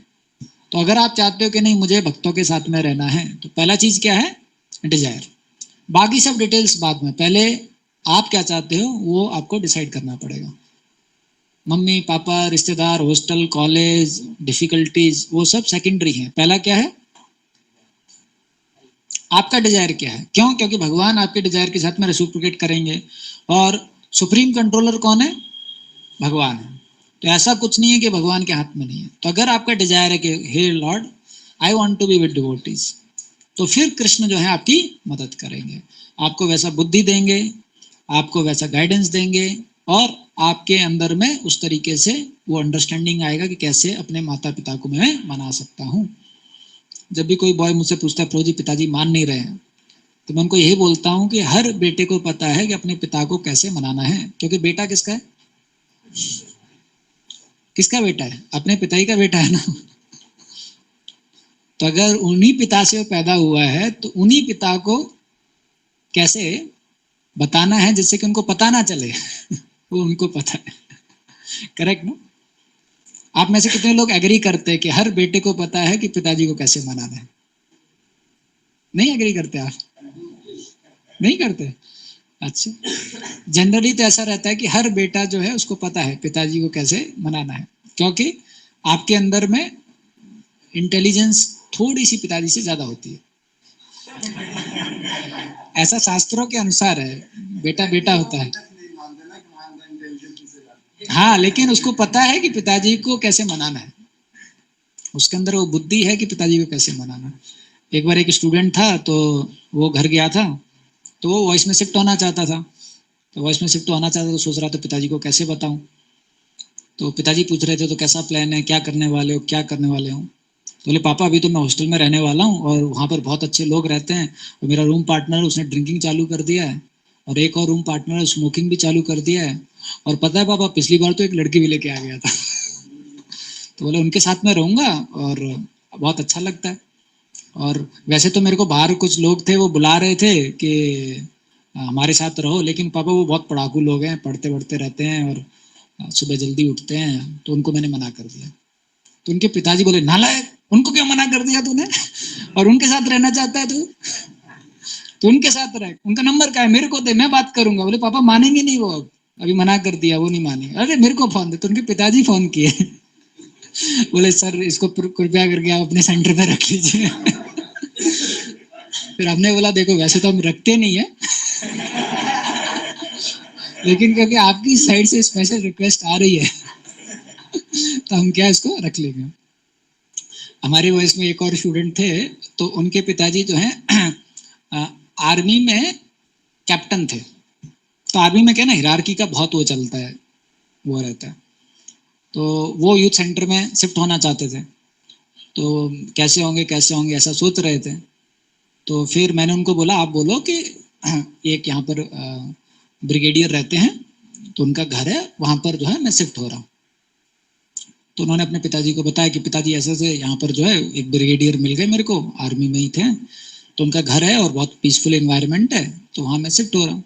Speaker 1: तो अगर आप चाहते हो कि नहीं मुझे भक्तों के साथ में रहना है, तो पहला चीज क्या है, डिजायर। बाकी सब डिटेल्स बाद में, पहले आप क्या चाहते हो वो आपको डिसाइड करना पड़ेगा। मम्मी पापा, रिश्तेदार, हॉस्टल, कॉलेज, डिफिकल्टीज, वो सब सेकेंडरी हैं। पहला क्या है, आपका डिजायर क्या है। क्यों, क्योंकि भगवान आपके डिजायर के साथ में रेसिप्रोकेट करेंगे, और सुप्रीम कंट्रोलर कौन है, भगवान है। तो ऐसा कुछ नहीं है कि भगवान के हाथ में नहीं है। तो अगर आपका डिजायर है कि हे Lord I want to be with devotees, तो फिर कृष्ण जो है आपकी मदद करेंगे, आपको वैसा बुद्धि देंगे, आपको वैसा गाइडेंस देंगे, और आपके अंदर में उस तरीके से वो अंडरस्टैंडिंग आएगा कि कैसे अपने माता पिता को मैं मना सकता हूँ। जब भी कोई बॉय मुझसे पूछता है प्रभु जी पिताजी मान नहीं रहे हैं, तो मैं उनको यही बोलता हूँ कि हर बेटे को पता है कि अपने पिता को कैसे मनाना है, क्योंकि बेटा किसका है, किसका बेटा है, अपने पिता ही का बेटा है ना। तो अगर उन्हीं पिता से पैदा हुआ है तो उन्हीं पिता को कैसे बताना है जिससे कि उनको पता ना चले। वो उनको पता है, करेक्ट ना। आप में से कितने लोग एग्री करते हैं कि हर बेटे को पता है कि पिताजी को कैसे मनाना है। नहीं एग्री करते आप, नहीं करते। अच्छा, जनरली तो ऐसा रहता है कि हर बेटा जो है उसको पता है पिताजी को कैसे मनाना है, क्योंकि आपके अंदर में इंटेलिजेंस थोड़ी सी पिताजी से ज्यादा होती है। ऐसा शास्त्रों के अनुसार है, बेटा बेटा होता है। हाँ, लेकिन उसको पता है कि पिताजी को कैसे मनाना है, उसके अंदर वो बुद्धि है कि पिताजी को कैसे मनाना है। एक बार एक स्टूडेंट था, तो वो घर गया था, तो वो वॉइस में शिफ्ट होना चाहता था। तो वॉइस में शिफ्ट होना चाहता, तो सोच रहा था पिताजी को कैसे बताऊं। तो पिताजी पूछ रहे थे तो कैसा प्लान है, क्या करने वाले हो, क्या करने वाले हो। तो बोले पापा अभी तो मैं हॉस्टल में रहने वाला हूँ, और वहाँ पर बहुत अच्छे लोग रहते हैं, और मेरा रूम पार्टनर उसने ड्रिंकिंग चालू कर दिया है, और एक और रूम पार्टनर स्मोकिंग भी चालू कर दिया है, और पता है पापा पिछली बार तो एक लड़की भी लेके आ गया था। तो बोले उनके साथ में रहूंगा और बहुत अच्छा लगता है, और वैसे तो मेरे को बाहर कुछ लोग थे वो बुला रहे थे कि हमारे साथ रहो, लेकिन पापा वो बहुत पढ़ाकू लोग हैं, पढ़ते पढ़ते रहते हैं और सुबह जल्दी उठते हैं, तो उनको मैंने मना कर दिया। तो उनके पिताजी बोले नालायक, उनको क्यों मना कर दिया तूने, और उनके साथ रहना चाहता है तू, तो उनके साथ रह, उनका नंबर क्या है मेरे को दे, मैं बात करूंगा। बोले पापा मानेंगे नहीं वो, अब अभी मना कर दिया, वो नहीं मानेंगे। अरे मेरे को फोन दे, तो उनके पिताजी फोन किए। बोले सर इसको कृपया करके आप अपने सेंटर पे रख लीजिए। फिर हमने बोला देखो वैसे तो हम रखते नहीं है, लेकिन क्योंकि आपकी साइड से स्पेशल रिक्वेस्ट आ रही है, तो हम क्या इसको रख लेंगे। हमारे वॉइस में एक और स्टूडेंट थे, तो उनके पिताजी जो है आर्मी में कैप्टन थे। तो आर्मी में क्या ना हिरार्की का बहुत वो चलता है, वो रहता है। तो वो यूथ सेंटर में शिफ्ट होना चाहते थे, तो कैसे होंगे ऐसा सोच रहे थे। तो फिर मैंने उनको बोला आप बोलो कि एक यहाँ पर ब्रिगेडियर रहते हैं, तो उनका घर है वहाँ पर जो है मैं शिफ्ट हो रहा हूँ। तो उन्होंने अपने पिताजी को बताया कि पिताजी ऐसे से यहाँ पर जो है एक ब्रिगेडियर मिल गए मेरे को, आर्मी में ही थे, तो उनका घर है और बहुत पीसफुल एनवायरनमेंट है, तो वहाँ मैं शिफ्ट हो रहा हूँ।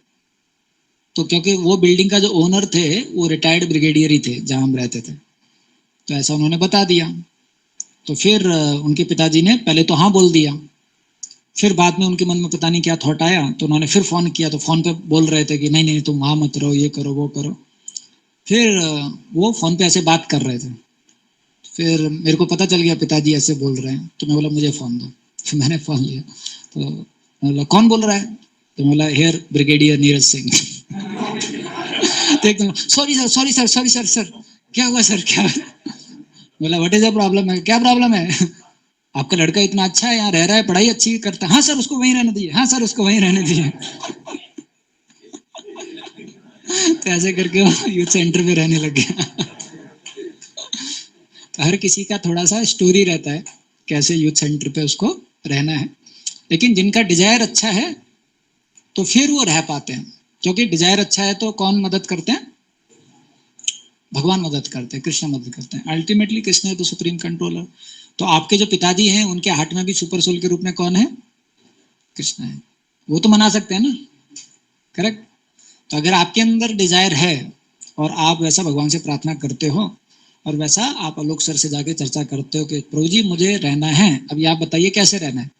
Speaker 1: तो क्योंकि वो बिल्डिंग का जो ओनर थे वो रिटायर्ड ब्रिगेडियर ही थे जहाँ हम रहते थे, तो ऐसा उन्होंने बता दिया। तो फिर उनके पिताजी ने पहले तो हाँ बोल दिया, फिर बाद में उनके मन में पता नहीं क्या थॉट आया, तो उन्होंने फिर फ़ोन किया, तो फ़ोन पे बोल रहे थे कि नहीं नहीं तुम वहाँ मत रहो, ये करो वो करो। फिर वो फ़ोन पे ऐसे बात कर रहे थे, फिर मेरे को पता चल गया पिताजी ऐसे बोल रहे हैं, तो मैं बोला मुझे फ़ोन दो। फिर मैंने फ़ोन लिया, तो बोला कौन बोल रहा है? तो बोला हेयर ब्रिगेडियर नीरज सिंह। तो एकदम सॉरी सर सर क्या हुआ सर क्या हुआ? बोला व्हाट इज द प्रॉब्लम है, क्या प्रॉब्लम है? आपका लड़का इतना अच्छा है, यहाँ रह रहा है, पढ़ाई अच्छी करता है। हाँ सर उसको वहीं रहने दीजिए, हाँ सर उसको वहीं रहने दीजिए। तो ऐसे करके वो यूथ सेंटर पे रहने लग गया। तो हर किसी का थोड़ा सा स्टोरी रहता है कैसे यूथ सेंटर पे उसको रहना है, लेकिन जिनका डिजायर अच्छा है तो फिर वो रह पाते हैं, क्योंकि डिजायर अच्छा है तो कौन मदद करते हैं? भगवान मदद करते हैं, कृष्ण मदद करते हैं। अल्टीमेटली कृष्ण है तो सुप्रीम कंट्रोलर। तो आपके जो पिताजी हैं उनके हार्ट में भी सुपर सोल के रूप में कौन है? कृष्ण है। वो तो मना सकते हैं ना, करेक्ट? तो अगर आपके अंदर डिजायर है और आप वैसा भगवान से प्रार्थना करते हो और वैसा आप आलोक सर से जाके चर्चा करते हो कि प्रभु जी मुझे रहना है, अभी आप बताइए कैसे रहना है,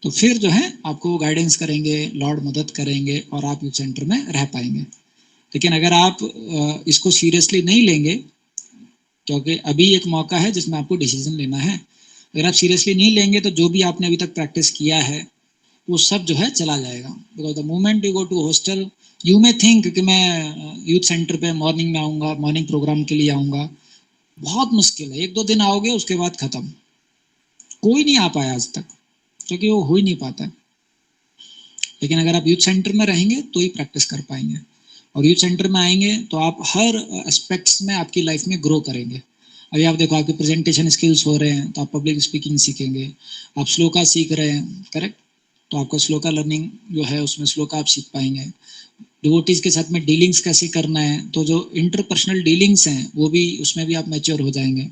Speaker 1: तो फिर जो है आपको गाइडेंस करेंगे, लॉर्ड मदद करेंगे और आप यूथ सेंटर में रह पाएंगे। लेकिन अगर आप इसको सीरियसली नहीं लेंगे, क्योंकि अभी एक मौका है जिसमें आपको डिसीजन लेना है, अगर आप सीरियसली नहीं लेंगे तो जो भी आपने अभी तक प्रैक्टिस किया है वो सब जो है चला जाएगा। Because the moment you go to hostel you may think कि मैं यूथ सेंटर पे मॉर्निंग में आऊँगा, मॉर्निंग प्रोग्राम के लिए आऊँगा। बहुत मुश्किल है, एक दो दिन आओगे उसके बाद खत्म। कोई नहीं आ पाया आज तक, क्योंकि वो हो ही नहीं पाता है। लेकिन अगर आप यूथ सेंटर में रहेंगे तो ही प्रैक्टिस कर पाएंगे, और यूथ सेंटर में आएंगे तो आप हर एस्पेक्ट्स में आपकी लाइफ में ग्रो करेंगे। अभी आप देखो आपके प्रेजेंटेशन स्किल्स हो रहे हैं तो आप पब्लिक स्पीकिंग सीखेंगे, आप श्लोका सीख रहे हैं, करेक्ट? तो आपका श्लोका लर्निंग जो है उसमें श्लोका आप सीख पाएंगे। डिवोटीज के साथ में डीलिंग्स कैसे करना है, तो जो इंटरपर्सनल डीलिंग्स हैं वो भी उसमें भी आप मैच्योर हो जाएंगे।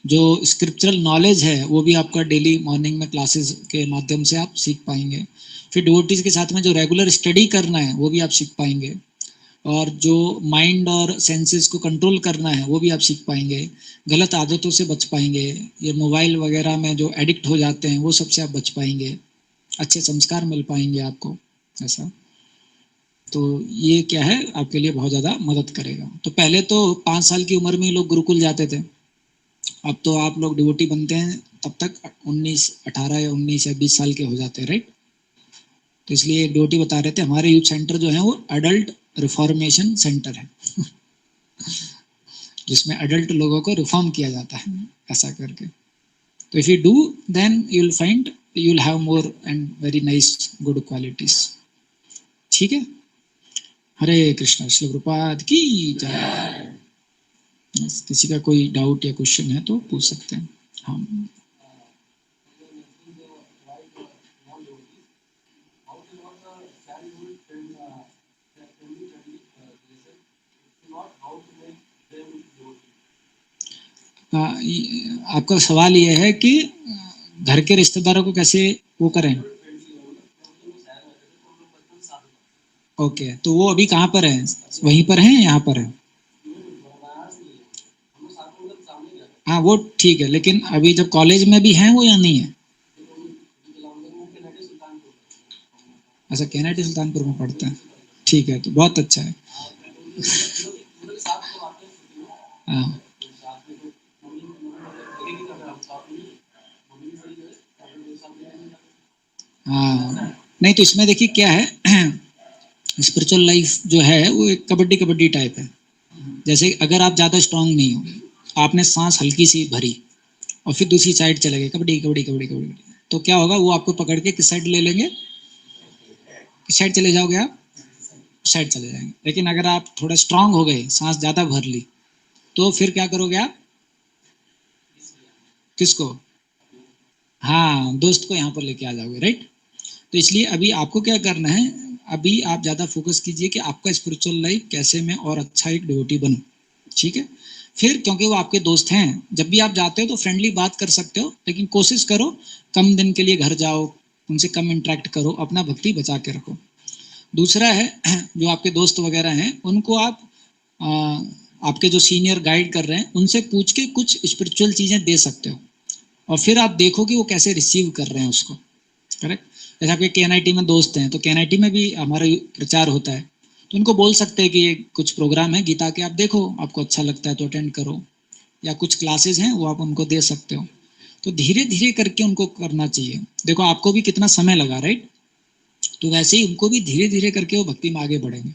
Speaker 1: जो स्क्रिप्चरल नॉलेज है वो भी आपका डेली मॉर्निंग में क्लासेस के माध्यम से आप सीख पाएंगे। फिर डिवोटीज के साथ में जो रेगुलर स्टडी करना है वो भी आप सीख पाएंगे, और जो माइंड और सेंसेस को कंट्रोल करना है वो भी आप सीख पाएंगे। गलत आदतों से बच पाएंगे, ये मोबाइल वगैरह में जो एडिक्ट हो जाते हैं वो सबसे आप बच पाएंगे, अच्छे संस्कार मिल पाएंगे आपको ऐसा। तो ये क्या है आपके लिए बहुत ज़्यादा मदद करेगा। तो पहले तो 5 साल की उम्र में लोग गुरुकुल जाते थे, अब तो आप लोग डिवोटी बनते हैं तब तक 18 या 19 या 20 साल के हो जाते हैं, राइट? तो इसलिए डिवोटी बता रहे थे हमारे यूथ सेंटर जो है वो अडल्ट रिफॉर्मेशन सेंटर है, जिसमें अडल्ट लोगों को रिफॉर्म किया जाता है ऐसा करके। तो if you do then you will find you will have more and very nice good qualities. ठीक है, हरे कृष्णा, श्री प्रभुपाद की जय। किसी का कोई डाउट या क्वेश्चन है तो पूछ सकते हैं। हाँ, आपका सवाल ये है कि घर के रिश्तेदारों को कैसे वो करें। ओके, तो वो अभी कहाँ पर है? वहीं पर है, यहाँ पर है? हाँ वो ठीक है, लेकिन अभी जब कॉलेज में भी हैं वो या नहीं है? अच्छा, केनेडी सुल्तानपुर में पढ़ते हैं, ठीक है, तो बहुत अच्छा है। हाँ हाँ, नहीं तो इसमें देखिए क्या है, स्पिरिचुअल लाइफ जो है वो एक कबड्डी कबड्डी टाइप है। जैसे अगर आप ज़्यादा स्ट्रांग नहीं हो, आपने सांस हल्की सी भरी और फिर दूसरी साइड चले गए, कबड्डी कबड्डी कबड्डी कबड्डी, तो क्या होगा, वो आपको पकड़ के किस साइड ले लेंगे? किस साइड चले जाओगे आप? साइड चले जाएंगे। लेकिन अगर आप थोड़ा स्ट्रांग हो गए, सांस ज़्यादा भर ली, तो फिर क्या करोगे आप? किसको? हाँ, दोस्त को यहाँ पर लेके आ जाओगे, राइट? तो इसलिए अभी आपको क्या करना है, अभी आप ज़्यादा फोकस कीजिए कि आपका स्पिरिचुअल लाइफ कैसे मैं और अच्छा एक डिवोटी बनूं, ठीक है? फिर क्योंकि वो आपके दोस्त हैं, जब भी आप जाते हो तो फ्रेंडली बात कर सकते हो, लेकिन कोशिश करो कम दिन के लिए घर जाओ, उनसे कम इंटरेक्ट करो, अपना भक्ति बचा के रखो। दूसरा है, जो आपके दोस्त वगैरह हैं उनको आप आपके जो सीनियर गाइड कर रहे हैं उनसे पूछ के कुछ स्पिरिचुअल चीज़ें दे सकते हो, और फिर आप देखो कि वो कैसे रिसीव कर रहे हैं उसको, करेक्ट? जैसे आपके KNIT में दोस्त हैं, तो KNIT में भी हमारा प्रचार होता है, तो उनको बोल सकते हैं कि ये कुछ प्रोग्राम है गीता के, आप देखो आपको अच्छा लगता है तो अटेंड करो, या कुछ क्लासेस हैं वो आप उनको दे सकते हो। तो धीरे धीरे करके उनको करना चाहिए। देखो आपको भी कितना समय लगा, राइट? तो वैसे ही उनको भी धीरे धीरे करके वो भक्ति में आगे बढ़ेंगे,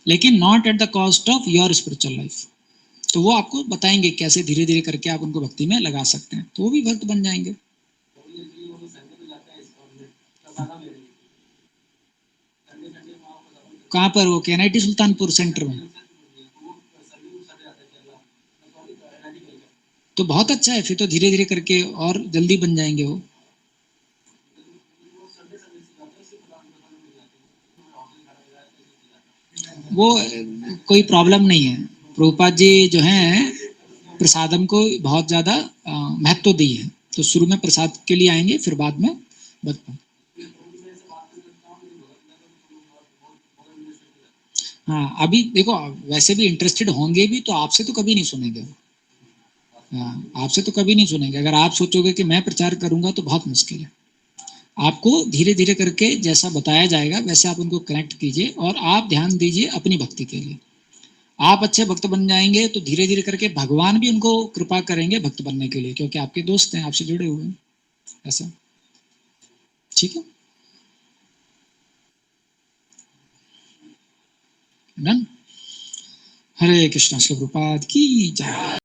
Speaker 1: लेकिन not at the cost of your spiritual life. तो वो आपको बताएंगे कैसे धीरे धीरे करके आप उनको भक्ति में लगा सकते हैं, तो वो भी भक्त बन जाएंगे। कहाँ पर? वो केनाइटी सुल्तानपुर सेंटर में? तो बहुत अच्छा है, फिर तो धीरे धीरे करके और जल्दी बन जाएंगे वो। वो कोई प्रॉब्लम नहीं है। प्रभुपाद जी जो हैं प्रसादम को बहुत ज़्यादा महत्व दी है, तो शुरू में प्रसाद के लिए आएंगे, फिर बाद में भक्त। हाँ अभी देखो, वैसे भी इंटरेस्टेड होंगे भी तो आपसे तो कभी नहीं सुनेंगे। हाँ आपसे तो कभी नहीं सुनेंगे। अगर आप सोचोगे कि मैं प्रचार करूंगा तो बहुत मुश्किल है। आपको धीरे धीरे करके जैसा बताया जाएगा वैसे आप उनको कनेक्ट कीजिए, और आप ध्यान दीजिए अपनी भक्ति के लिए। आप अच्छे भक्त बन जाएंगे तो धीरे धीरे करके भगवान भी उनको कृपा करेंगे भक्त बनने के लिए, क्योंकि आपके दोस्त हैं, आपसे जुड़े हुए हैं। ऐसा ठीक है। डन। हरे कृष्णा। श्री प्रभुपाद की जय।